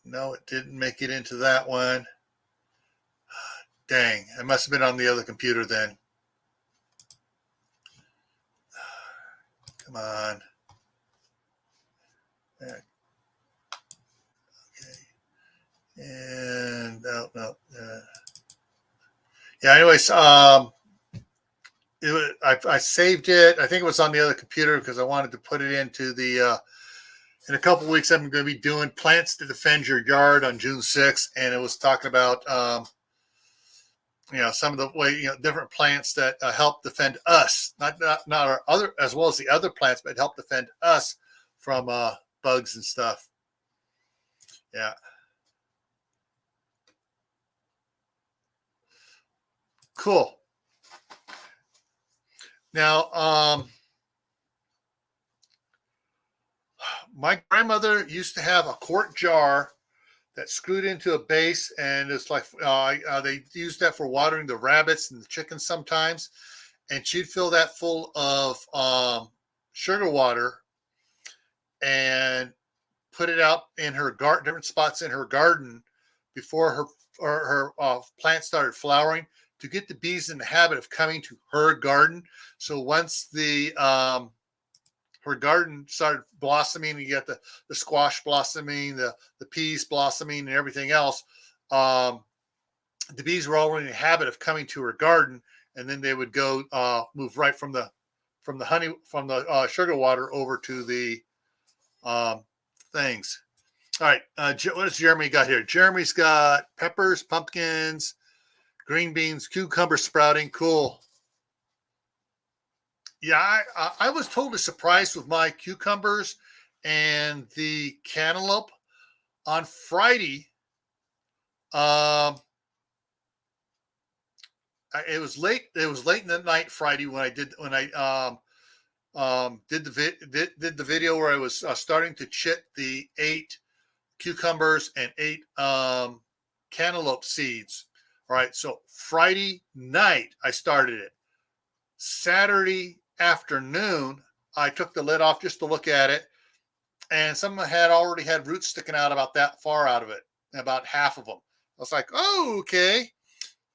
Speaker 1: No, it didn't make it into that one. Dang, it must have been on the other computer then. Come on. Okay. And no. Yeah. Anyways, I saved it. I think it was on the other computer because I wanted to put it into the. In a couple of weeks, I'm going to be doing plants to defend your yard on June 6th, and it was talking about some of the way different plants that help defend us, not our other, as well as the other plants, but help defend us from bugs and stuff. Yeah. Cool. Now, my grandmother used to have a quart jar that screwed into a base, and it's like they used that for watering the rabbits and the chickens sometimes. And she'd fill that full of sugar water and put it out in her garden, different spots in her garden before her plants started flowering, to get the bees in the habit of coming to her garden. So once her garden started blossoming, you got the squash blossoming, the peas blossoming, and everything else. The bees were already in the habit of coming to her garden, and then they would go move right from the sugar water over to the things. All right, what has Jeremy got here? Jeremy's got peppers, pumpkins, green beans, cucumber sprouting. Cool. Yeah, I was totally surprised with my cucumbers and the cantaloupe on Friday. It was late. It was late in the night Friday when I did the video where I was starting to chit the 8 cucumbers and 8 cantaloupe seeds. All right, so Friday night I started it. Saturday afternoon, I took the lid off just to look at it, and some had already had roots sticking out about that far out of it, about half of them. I was like, oh, okay.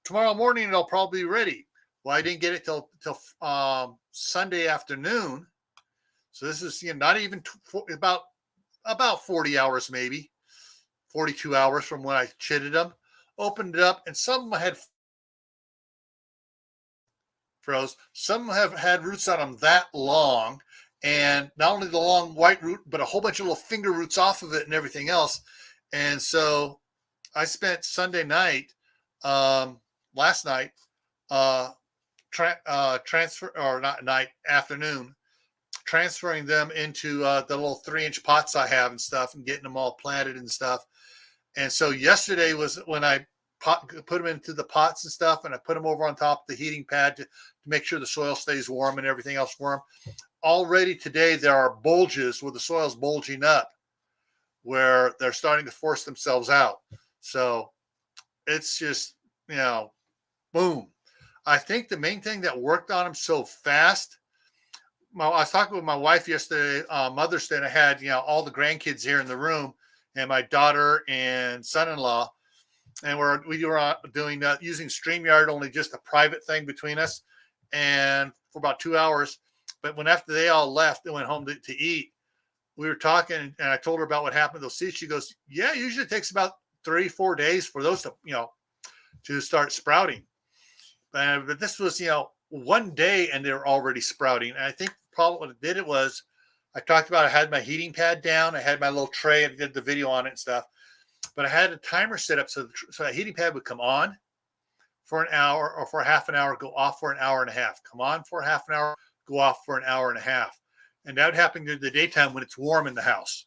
Speaker 1: Tomorrow morning it'll probably be ready. Well, I didn't get it till Sunday afternoon. So this is not even about 40 hours, maybe 42 hours from when I chitted them. Opened it up, and some of them had froze. Some have had roots on them that long, and not only the long white root, but a whole bunch of little finger roots off of it and everything else. And so I spent Sunday night, last night, afternoon, transferring them into the little 3-inch pots I have and stuff, and getting them all planted and stuff. And so yesterday was when I put them into the pots and stuff, and I put them over on top of the heating pad to make sure the soil stays warm and everything else for them. Already today, there are bulges where the soil's bulging up, where they're starting to force themselves out. So it's just, boom. I think the main thing that worked on them so fast, I was talking with my wife yesterday, Mother's Day, and I had, all the grandkids here in the room, and my daughter and son-in-law, and we were doing using StreamYard, only just a private thing between us, and for about 2 hours. But after they all left and went home to eat, we were talking, and I told her about what happened to those seeds. She goes, yeah, usually it takes about 3-4 days for those to start sprouting. But this was, one day, and they were already sprouting. And I think probably what it did was, I talked about, I had my heating pad down, I had my little tray, and did the video on it and stuff. But I had a timer set up so that heating pad would come on, for an hour, or for half an hour, go off for an hour and a half. Come on for half an hour, go off for an hour and a half. And that would happen during the daytime when it's warm in the house.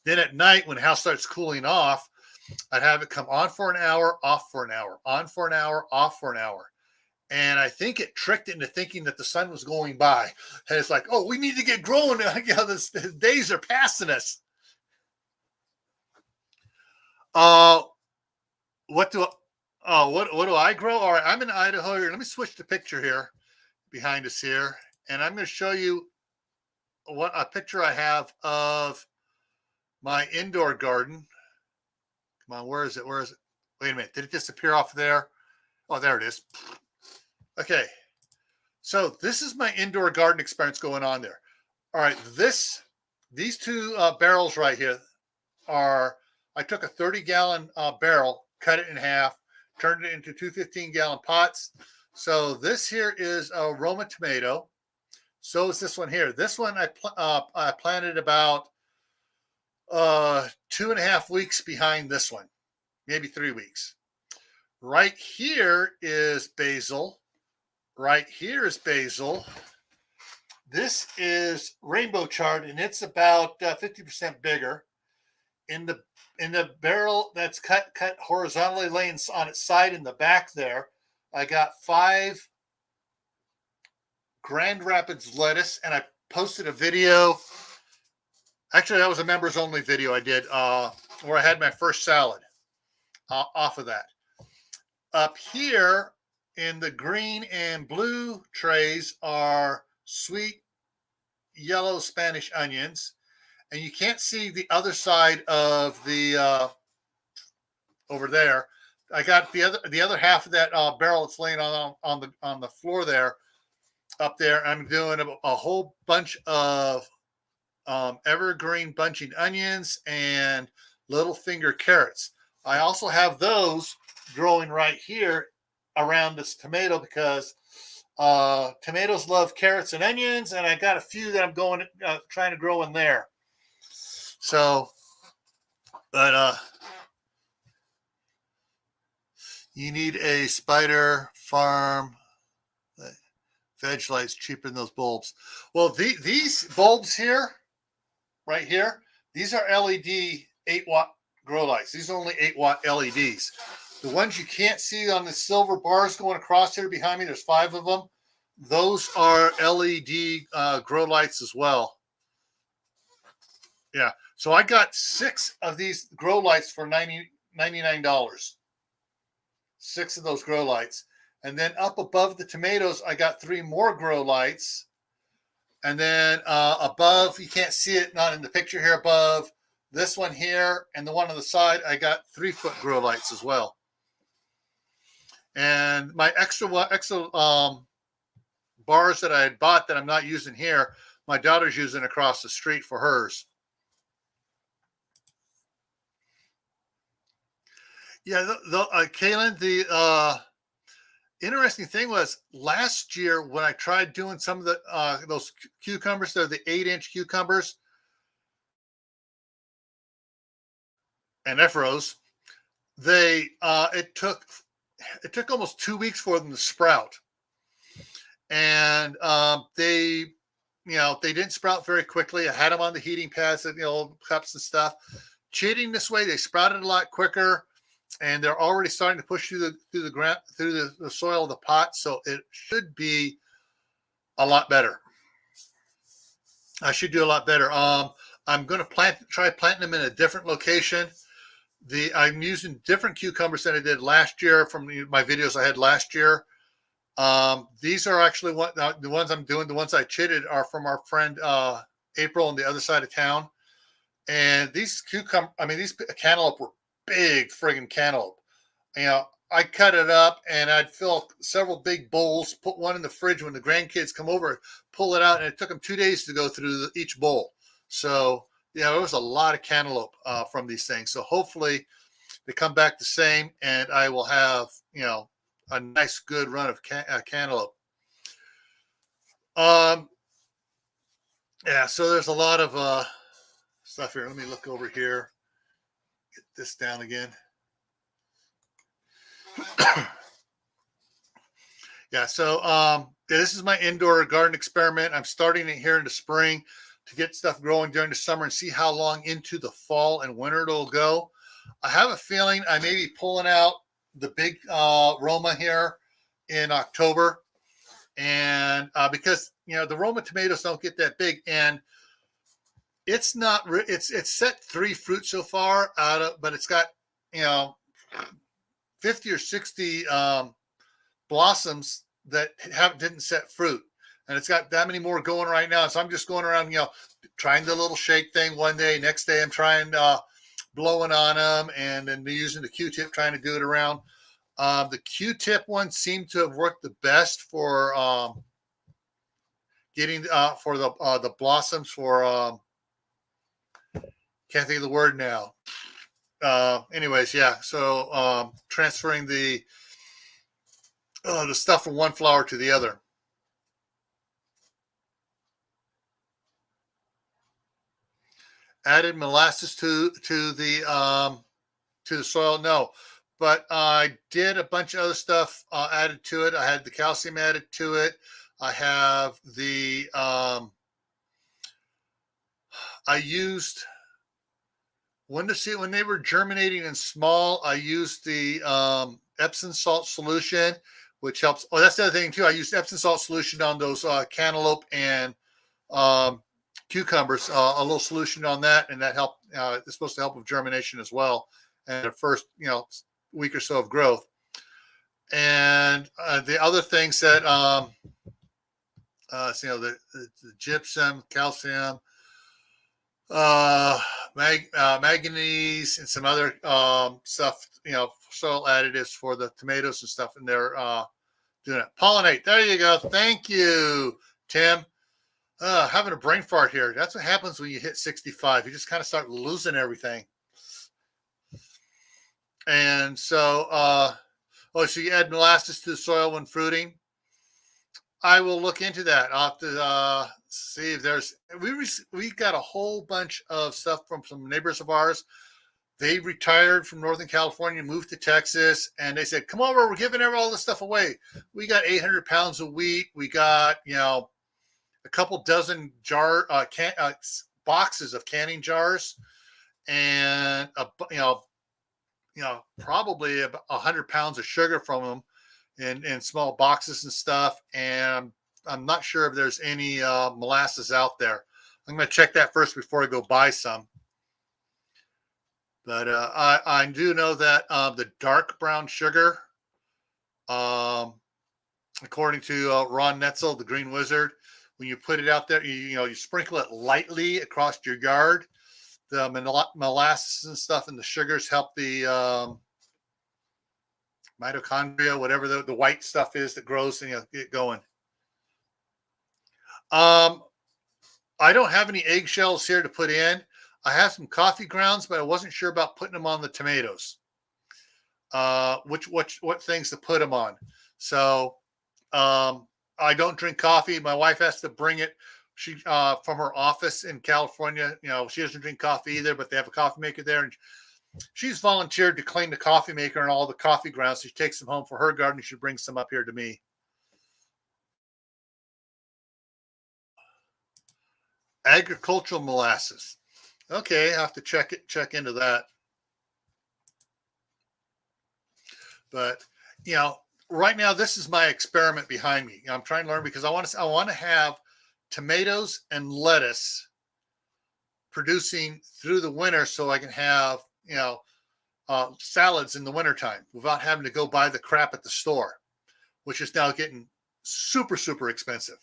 Speaker 1: Then at night, when the house starts cooling off, I'd have it come on for an hour, off for an hour, on for an hour, off for an hour. And I think it tricked it into thinking that the sun was going by. And it's like, oh, we need to get growing. The days are passing us. What do I grow? All right, I'm in Idaho here. Let me switch the picture here behind us here. And I'm going to show you what a picture I have of my indoor garden. Come on, where is it? Wait a minute. Did it disappear off there? Oh, there it is. Okay. So this is my indoor garden experience going on there. All right. These two barrels right here I took a 30-gallon barrel, cut it in half, turned it into two 15-gallon pots. So this here is a Roma tomato. So is this one here. This one I planted about 2.5 weeks behind this one, maybe 3 weeks. Right here is basil. Right here is basil. This is rainbow chard, and it's about 50% bigger. In the barrel that's cut horizontally, laying on its side in the back there, I got 5 Grand Rapids lettuce, and I posted a video. Actually, that was a members only video I did where I had my first salad off of that. Up here in the green and blue trays are sweet yellow Spanish onions. And you can't see the other side of the over there. I got the other half of that barrel that's laying on the floor there, up there. I'm doing a whole bunch of evergreen bunching onions and little finger carrots. I also have those growing right here around this tomato because tomatoes love carrots and onions, and I got a few that I'm trying to grow in there. So, but you need a spider farm. Veg lights cheaper than those bulbs. Well, these bulbs here, right here, these are LED 8-watt grow lights. These are only 8-watt LEDs. The ones you can't see on the silver bars going across here behind me, there's 5 of them. Those are LED grow lights as well. Yeah. So I got 6 of these grow lights for $99. 6 of those grow lights. And then up above the tomatoes, I got 3 more grow lights. And then above, you can't see it, not in the picture here, above this one here and the one on the side, I got 3-foot grow lights as well. And my extra bars that I had bought that I'm not using here, my daughter's using across the street for hers. Yeah, Kaylin, the interesting thing was last year when I tried doing some of the those cucumbers, they're the 8-inch cucumbers and Ephros. It took almost 2 weeks for them to sprout, and they didn't sprout very quickly. I had them on the heating pads, cups and stuff. Cheating this way, they sprouted a lot quicker. And they're already starting to push through the ground, through the soil of the pot, so it should be a lot better. I should do a lot better. I'm going to try planting them in a different location. I'm using different cucumbers than I did last year from my videos I had last year. These are actually the ones I'm doing. The ones I chitted are from our friend April on the other side of town. And these cantaloupe were big friggin' cantaloupe. I cut it up and I'd fill several big bowls, put one in the fridge when the grandkids come over, pull it out, and it took them 2 days to go through each bowl. So, there was a lot of cantaloupe from these things. So hopefully they come back the same and I will have, a nice, good run of cantaloupe. Yeah, so there's a lot of stuff here. Let me look over here. Get this down again. Yeah. So this is my indoor garden experiment. I'm starting it here in the spring to get stuff growing during the summer and see how long into the fall and winter it'll go. I have a feeling I may be pulling out the big Roma here in October, and because the Roma tomatoes don't get that big, and it's not. It's set 3 fruit so far out of, but it's got you know 50 or 60 blossoms that didn't set fruit, and it's got that many more going right now. So I'm just going around, trying the little shake thing one day. Next day I'm trying blowing on them, and then using the Q-tip trying to do it around. The Q-tip one seemed to have worked the best for getting for the blossoms for can't think of the word now. Anyways, yeah. So transferring the stuff from one flower to the other. Added molasses to the soil. No, but I did a bunch of other stuff added to it. I had the calcium added to it. I have the I used when they were germinating and small. I used the Epsom salt solution, which helps. Oh, that's the other thing too. I used Epsom salt solution on those cantaloupe and cucumbers. A little solution on that, and that helped. It's supposed to help with germination as well, and the first week or so of growth. And the other things that the gypsum, calcium, manganese, and some other stuff, soil additives for the tomatoes and stuff, and they're doing it. Pollinate. There you go. Thank you, Tim. Having a brain fart here. That's what happens when you hit 65. You just kind of start losing everything. And so, so you add molasses to the soil when fruiting. I will look into that. I'll have to see if there's. We got a whole bunch of stuff from some neighbors of ours. They retired from Northern California, moved to Texas, and they said, "Come over, we're giving all this stuff away." We got 800 pounds of wheat. We got a couple dozen boxes of canning jars, and probably about 100 pounds of sugar from them in small boxes and stuff. And I'm not sure if there's any molasses out there. I'm going to check that first before I go buy some. But I do know that the dark brown sugar, according to Ron Netzel, the Green Wizard, when you put it out there, you sprinkle it lightly across your yard. The molasses and stuff and the sugars help the mitochondria, whatever the white stuff is that grows and get going. I don't have any eggshells here to put in. I have some coffee grounds, but I wasn't sure about putting them on the tomatoes. What things to put them on. So I don't drink coffee. My wife has to bring it. She from her office in California. She doesn't drink coffee either, but they have a coffee maker there, and she's volunteered to clean the coffee maker and all the coffee grounds. She takes them home for her garden. She brings some up here to me. Agricultural molasses. Okay, I have to check into that. But right now this is my experiment behind me. I'm trying to learn because I want to have tomatoes and lettuce producing through the winter, so I can have salads in the wintertime without having to go buy the crap at the store, which is now getting super, super expensive.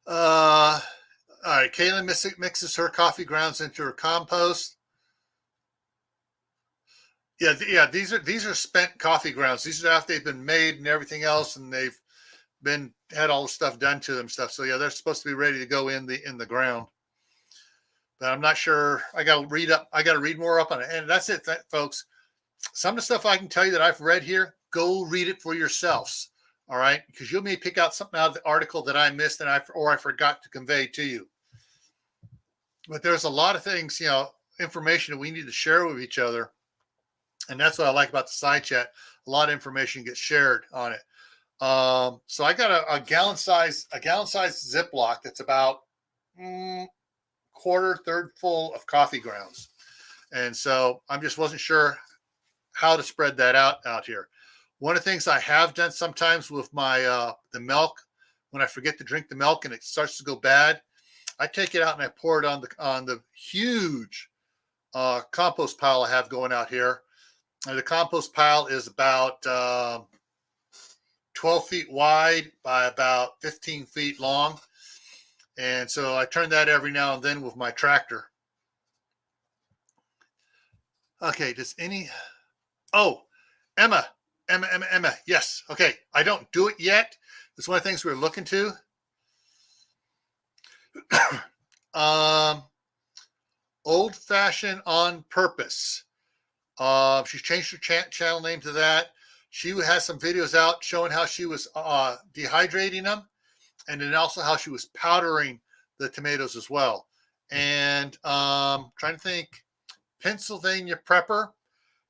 Speaker 1: All right, Kaylin mixes her coffee grounds into her compost. Yeah. These are spent coffee grounds. These are after they've been made and everything else, and they've had all the stuff done to them stuff. So yeah, they're supposed to be ready to go in the ground. But I'm not sure. I got to read up. I got to read more up on it. And that's it, folks. Some of the stuff I can tell you that I've read here, go read it for yourselves. All right, because you may pick out something out of the article that I missed and I forgot to convey to you. But there's a lot of things, information that we need to share with each other. And that's what I like about the side chat. A lot of information gets shared on it. So I got a gallon size Ziploc that's about quarter, third full of coffee grounds. And so I just wasn't sure how to spread that out here. One of the things I have done sometimes with my the milk, when I forget to drink the milk and it starts to go bad, I take it out and I pour it on the huge compost pile I have going out here. And the compost pile is about 12 feet wide by about 15 feet long. And so I turn that every now and then with my tractor. Okay, Emma. Yes. Okay. I don't do it yet. It's one of the things we're looking to. Old fashioned on purpose. She's changed her channel name to that. She has some videos out showing how she was dehydrating them, and then also how she was powdering the tomatoes as well. And trying to think, Pennsylvania Prepper.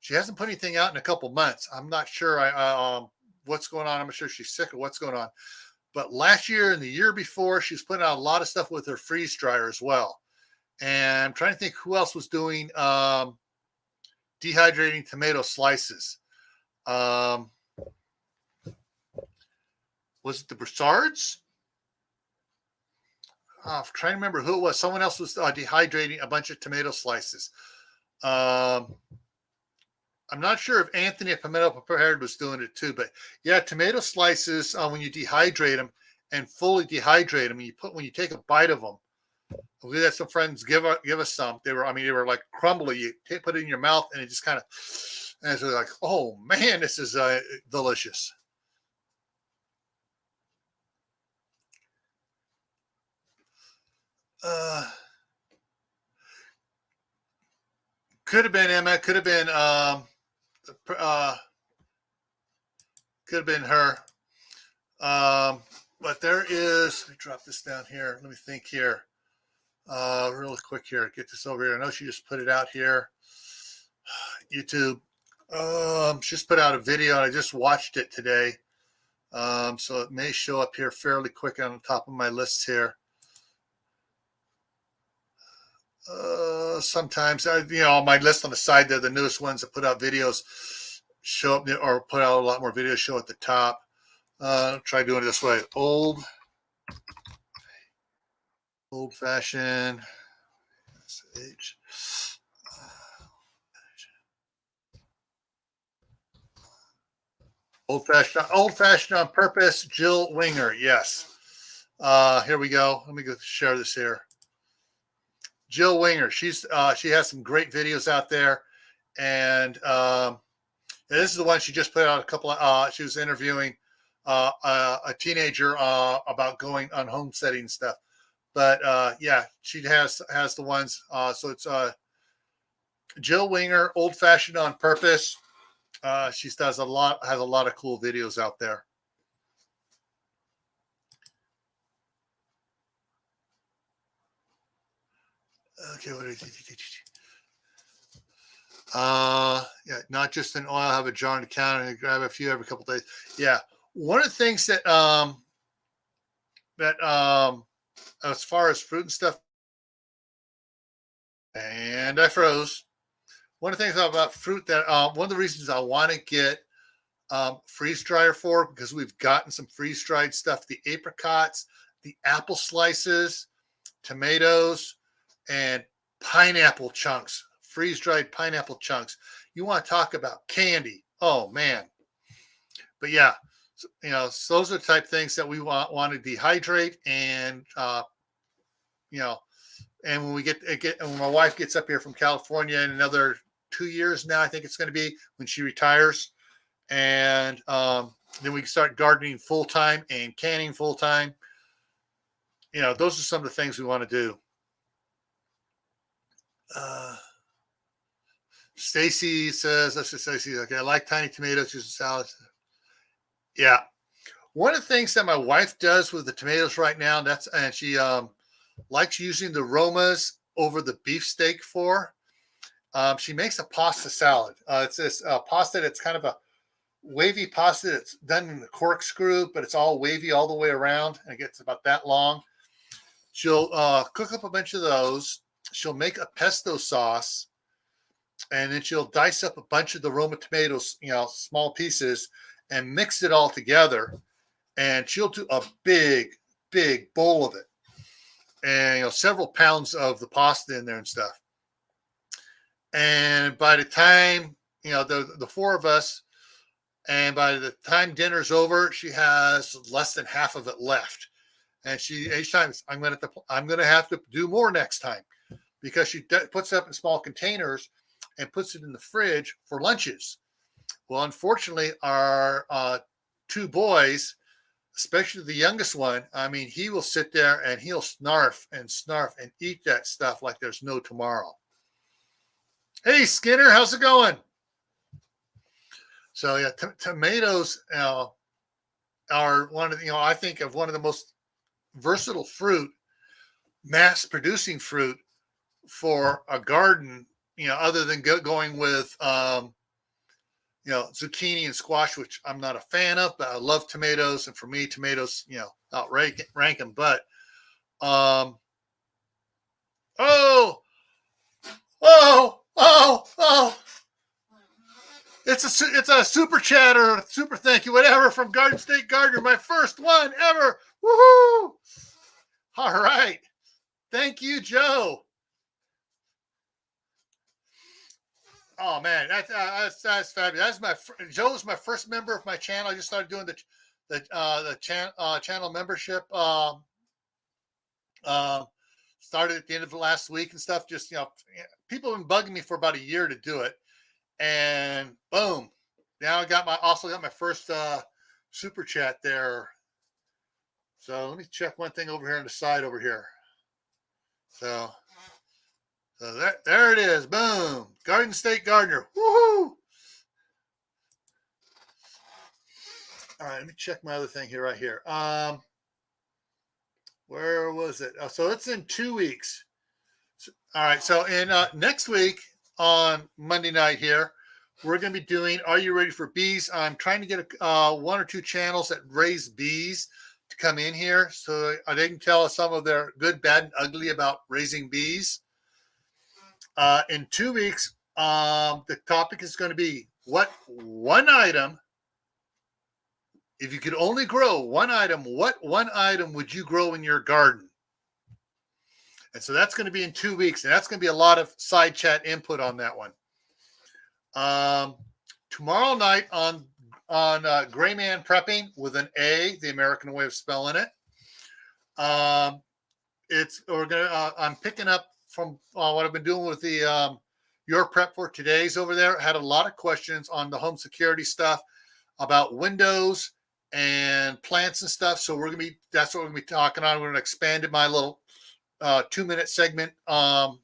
Speaker 1: She hasn't put anything out in a couple months. I'm not sure what's going on. I'm not sure she's sick or what's going on. But last year and the year before, she's putting out a lot of stuff with her freeze dryer as well. And I'm trying to think who else was doing dehydrating tomato slices. Was it the Broussards? I'm trying to remember who it was. Someone else was dehydrating a bunch of tomato slices. I'm not sure if Anthony at Pimento Prepared was doing it too, but yeah, tomato slices, when you dehydrate them and fully dehydrate them, when you take a bite of them, we had some friends give us some. They were like crumbly. You put it in your mouth and it just kind of, and it's like, oh man, this is delicious. Could have been Emma. Could have been her. But there is. Let me drop this down here. Let me think here. Really quick here. Get this over here. I know she just put it out here. YouTube. She just put out a video. And I just watched it today. So it may show up here fairly quick on the top of my list here. Sometimes my list on the side there, the newest ones that put out videos show up or put out a lot more videos show at the top. Try doing it this way. Old fashioned old fashioned on purpose. Jill Winger. Yes. Here we go. Let me go share this here. Jill Winger. She has some great videos out there, and this is the one she just put out a couple of. She was interviewing a teenager about going on homesteading stuff, but yeah, she has the ones. So it's Jill Winger, old fashioned on purpose. She has a lot of cool videos out there. Okay, what did yeah, not just in oil. Have a jar in the counter and grab a few every couple days. Yeah, one of the things that as far as fruit and stuff, and I froze. One of the things about fruit that one of the reasons I want to get freeze dryer for, because we've gotten some freeze dried stuff, the apricots, the apple slices, tomatoes, and pineapple chunks, freeze-dried pineapple chunks. You want to talk about candy. Oh, man. But yeah, so those are the type of things that we want to dehydrate. And, and when we when my wife gets up here from California in another 2 years now, I think it's going to be when she retires. And then we can start gardening full-time and canning full-time. Those are some of the things we want to do. Stacy says, let's just Stacy, okay, I like tiny tomatoes, use salad. Yeah. One of the things that my wife does with the tomatoes right now, and she likes using the Romas over the beefsteak for. She makes a pasta salad. It's this pasta that's kind of a wavy pasta that's done in the corkscrew, but it's all wavy all the way around, and it gets about that long. She'll cook up a bunch of those. She'll make a pesto sauce, and then she'll dice up a bunch of the Roma tomatoes, small pieces, and mix it all together. And she'll do a big, big bowl of it, and several pounds of the pasta in there and stuff. And by the time the four of us, and by the time dinner's over, she has less than half of it left. And each time I'm gonna have to do more next time, because she puts it up in small containers and puts it in the fridge for lunches. Well, unfortunately, our two boys, especially the youngest one, I mean, he will sit there and he'll snarf and eat that stuff like there's no tomorrow. Hey, Skinner, how's it going? So yeah, tomatoes are one of I think of one of the most versatile fruit, mass producing fruit for a garden. Other than going with zucchini and squash, which I'm not a fan of, but I love tomatoes, and for me, tomatoes outrank them. But oh. It's a super chat or super thank you, whatever, from Garden State Gardener, my first one ever. Woohoo! All right. Thank you, Joe. Oh man, that's fabulous. Joe's my first member of my channel. I just started doing the channel membership. Started at the end of the last week and stuff. Just people have been bugging me for about a year to do it, and boom, now I also got my first super chat there. So let me check one thing over here on the side over here. So there it is. Boom. Garden State Gardener. Woohoo! All right, let me check my other thing here right here. Where was it? Oh, so it's in 2 weeks. All right, so in next week on Monday night here, we're going to be doing Are You Ready for Bees? I'm trying to get one or two channels that raise bees to come in here so they can tell us some of their good, bad, and ugly about raising bees. In 2 weeks, the topic is going to be what one item, if you could only grow one item, what one item would you grow in your garden? And so that's going to be in 2 weeks, and that's going to be a lot of side chat input on that one. Tomorrow night on Gray Man Prepping with an A, the American way of spelling it. I'm picking up from what I've been doing with the Your Prep for Today's over there. Had a lot of questions on the home security stuff about windows and plants and stuff. So that's what we're gonna be talking on. We're gonna expand my little 2-minute segment in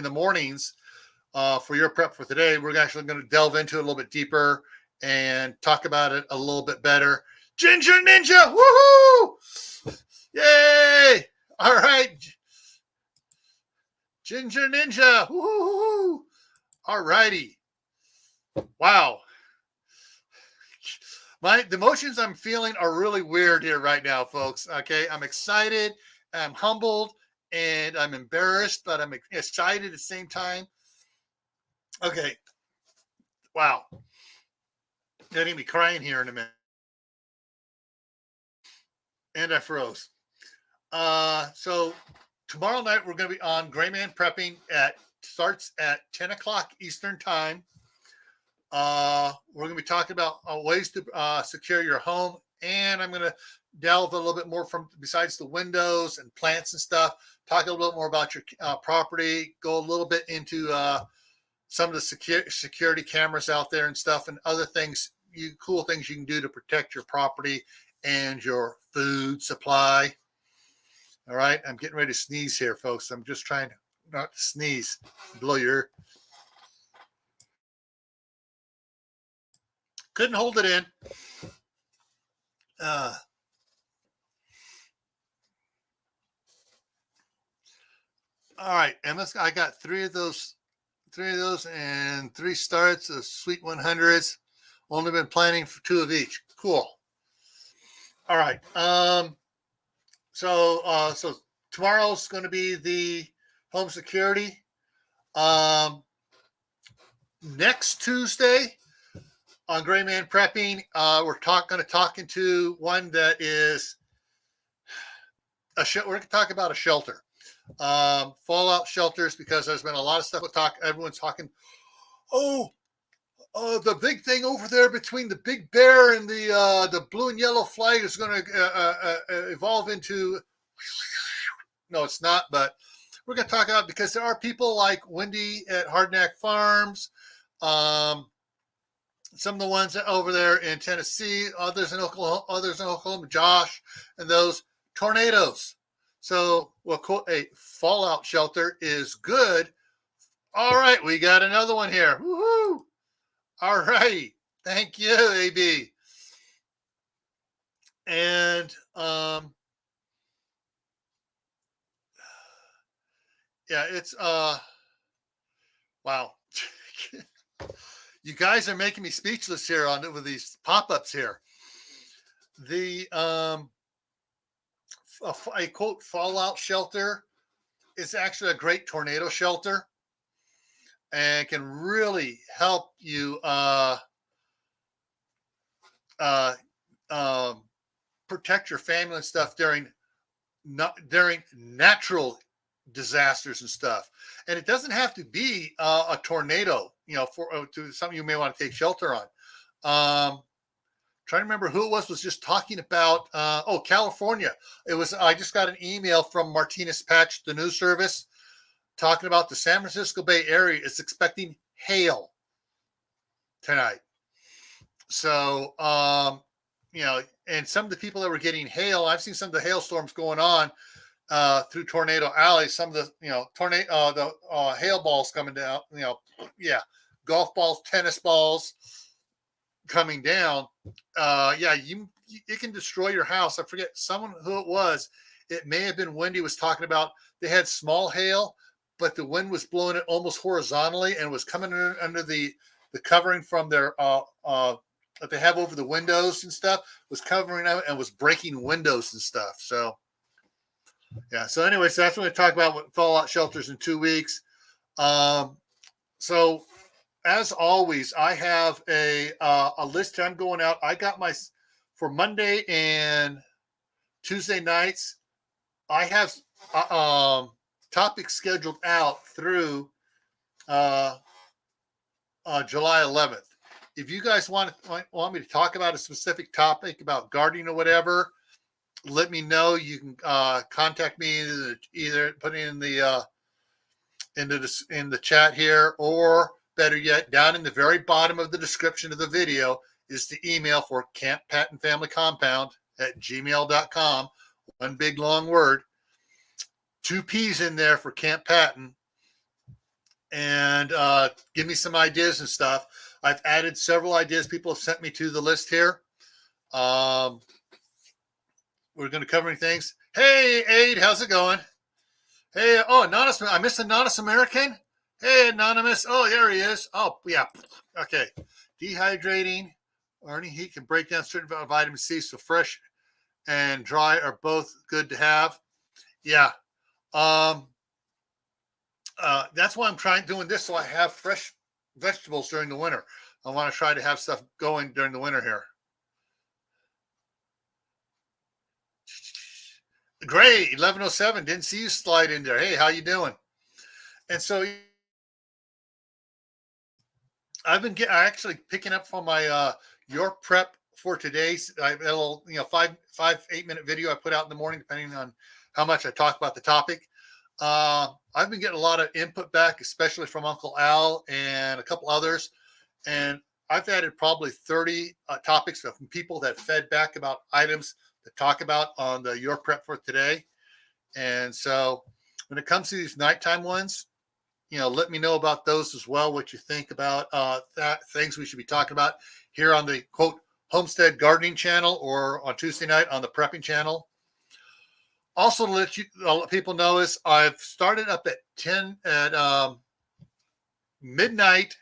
Speaker 1: the mornings for Your Prep for Today. We're actually going to delve into it a little bit deeper and talk about it a little bit better. Ginger Ninja, woohoo! Yay! All right, Ginger Ninja, woohoo! All righty. Wow. The emotions I'm feeling are really weird here right now, folks. Okay, I'm excited, I'm humbled, and I'm embarrassed, but I'm excited at the same time. Okay. Wow. You're going to be crying here in a minute. And I froze. So tomorrow night, we're going to be on Gray Man Prepping. Starts at 10 o'clock Eastern Time. We're going to be talking about ways to secure your home. And I'm going to delve a little bit more besides the windows and plants and stuff, talk a little bit more about your property, go a little bit into some of the security cameras out there and stuff, and other things, cool things you can do to protect your property and your food supply. All right, I'm getting ready to sneeze here, folks. I'm just trying not to sneeze, blow your. Couldn't hold it in. All right, Emma, I got three of those, and 3 starts of Sweet 100s. Only been planning for 2 of each. Cool. All right. So tomorrow's going to be the home security. Next Tuesday on Gray Man Prepping, we're going to talk into one that is we're going to talk about a shelter, fallout shelters, because there's been a lot of stuff everyone's talking. Oh, the big thing over there between the big bear and the blue and yellow flag is going to evolve into. No, it's not. But we're going to talk about, because there are people like Wendy at Hardneck Farms, some of the ones over there in Tennessee, others in Oklahoma, Josh, and those tornadoes. So, well, a fallout shelter is good. All right, we got another one here. Woohoo! All right, thank you, AB. And yeah, it's wow. You guys are making me speechless here with these pop-ups here. The a quote fallout shelter is actually a great tornado shelter, and can really help you protect your family and stuff during natural disasters and stuff. And it doesn't have to be a tornado, for to something you may want to take shelter on. Trying to remember who it was just talking about. California. I just got an email from Martinez Patch, the news service, talking about the San Francisco Bay Area is expecting hail tonight. So, and some of the people that were getting hail, I've seen some of the hailstorms going on through Tornado Alley. Some of the, the hail balls coming down, golf balls, tennis balls coming down. It can destroy your house. I forget who it was. It may have been Wendy was talking about. They had small hail, but the wind was blowing it almost horizontally, and it was coming under the covering from their that they have over the windows and stuff, was covering out and was breaking windows and stuff. So yeah. So anyway, so that's what we talk about with fallout shelters in 2 weeks. So as always, I have a list I'm going out. I got for Monday and Tuesday nights. I have topics scheduled out through July 11th. If you guys want me to talk about a specific topic about gardening or whatever, let me know. You can contact me, either put it in the chat here, or better yet, down in the very bottom of the description of the video is the email for Camppatton Family Compound at gmail.com. One big long word. 2 P's in there for Camppatton. And give me some ideas and stuff. I've added several ideas people have sent me to the list here. We're going to cover things. Hey, Aid, how's it going? Hey, Anonymous. I missed Anonymous American. Hey, Anonymous. Oh, there he is. Oh, yeah. Okay. Dehydrating or any heat can break down certain vitamin C, so fresh and dry are both good to have. Yeah. That's why I'm doing this, so I have fresh vegetables during the winter. I want to try to have stuff going during the winter here. Great, 1107. Didn't see you slide in there. Hey, how you doing? And so I've been actually picking up from my your prep for today's a little 8 minute video I put out in the morning, depending on how much I talk about the topic. I've been getting a lot of input back, especially from Uncle Al and a couple others. And I've added probably 30 topics from people that fed back about items to talk about on the Your Prep for today. And so when it comes to these nighttime ones, let me know about those as well, what you think about things we should be talking about here on the, quote, Homestead Gardening channel, or on Tuesday night on the Prepping channel. Also, to let people know is I've started up at 10 at midnight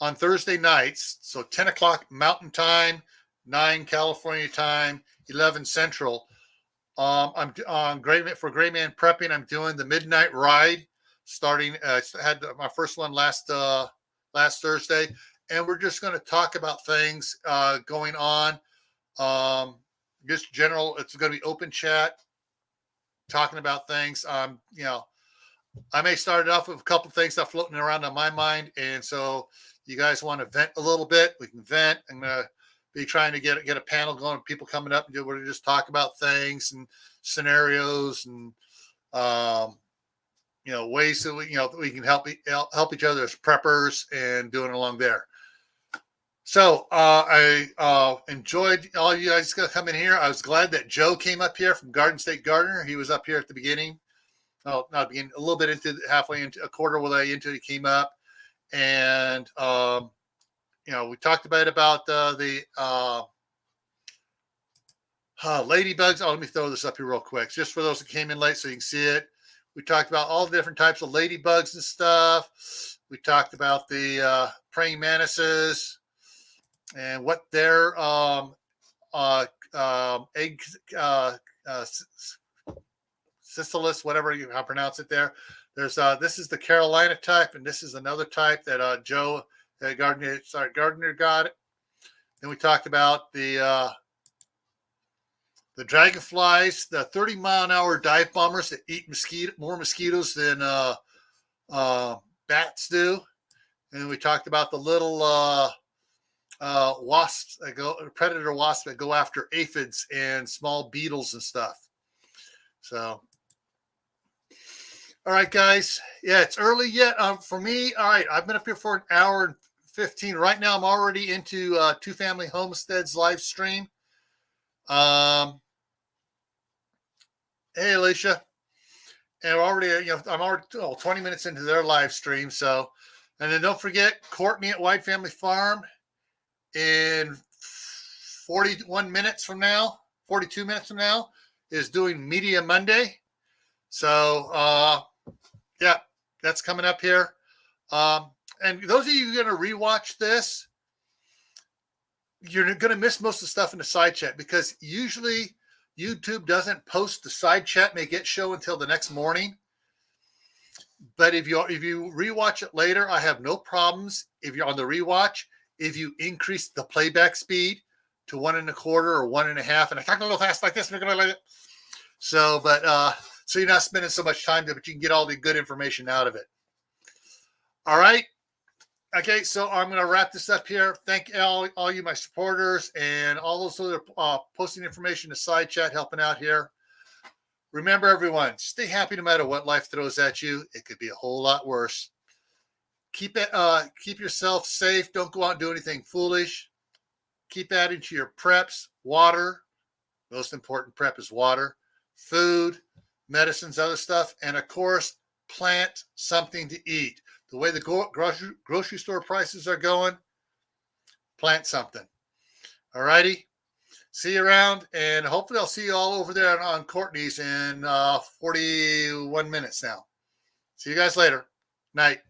Speaker 1: on Thursday nights. So 10 o'clock Mountain Time, 9 California time, 11 Central. I'm on for Gray Man Prepping. I'm doing the midnight ride starting. I had my first one last Thursday, and we're just going to talk about things going on. Just general. It's going to be open chat, talking about things. I may start it off with a couple of things that are floating around on my mind, and so you guys want to vent a little bit, we can vent. I'm gonna be trying to get a panel going, people coming up and we're to just talk about things and scenarios and ways that we can help each other as preppers and doing it along there. So I enjoyed all you guys coming here. I was glad that Joe came up here from Garden State Gardener. He was up here at the beginning. Oh, not beginning, a little bit into halfway into a quarter way into it, he came up, and we talked about the ladybugs. Oh, let me throw this up here real quick, just for those that came in late, so you can see it. We talked about all the different types of ladybugs and stuff. We talked about the praying mantises and what their egg Sisyphus, whatever you pronounce it there. There's this is the Carolina type, and this is another type that Joe Gardner got it. Then we talked about the dragonflies, the 30-mile-an-hour dive bombers that eat more mosquitoes than bats do. And we talked about the little wasps predator wasps that go after aphids and small beetles and stuff. So, all right, guys. Yeah, it's early yet. For me, all right, I've been up here for an hour and 15. Right now, I'm already into Two Family Homesteads live stream. Hey, Alicia. And I'm already 20 minutes into their live stream. So, and then don't forget Courtney at White Family Farm in 42 minutes from now is doing Media Monday. So, yeah, that's coming up here. And those of you who are going to rewatch this, you're going to miss most of the stuff in the side chat because usually YouTube doesn't post the side chat, may get show until the next morning. But if you rewatch it later, I have no problems. If you're on the rewatch, if you increase the playback speed to 1.25 or 1.5, and I talk a little fast like this, and you're going to like it. So, so you're not spending so much time there, but you can get all the good information out of it. All right. Okay, so I'm going to wrap this up here. Thank all you, my supporters, and all those other posting information in the side chat, helping out here. Remember, everyone, stay happy no matter what life throws at you. It could be a whole lot worse. Keep yourself safe. Don't go out and do anything foolish. Keep adding to your preps. Water. Most important prep is water. Food, medicines, other stuff. And, of course, plant something to eat. The way the grocery store prices are going, plant something. All righty. See you around, and hopefully I'll see you all over there on Courtney's in 41 minutes now. See you guys later. Night.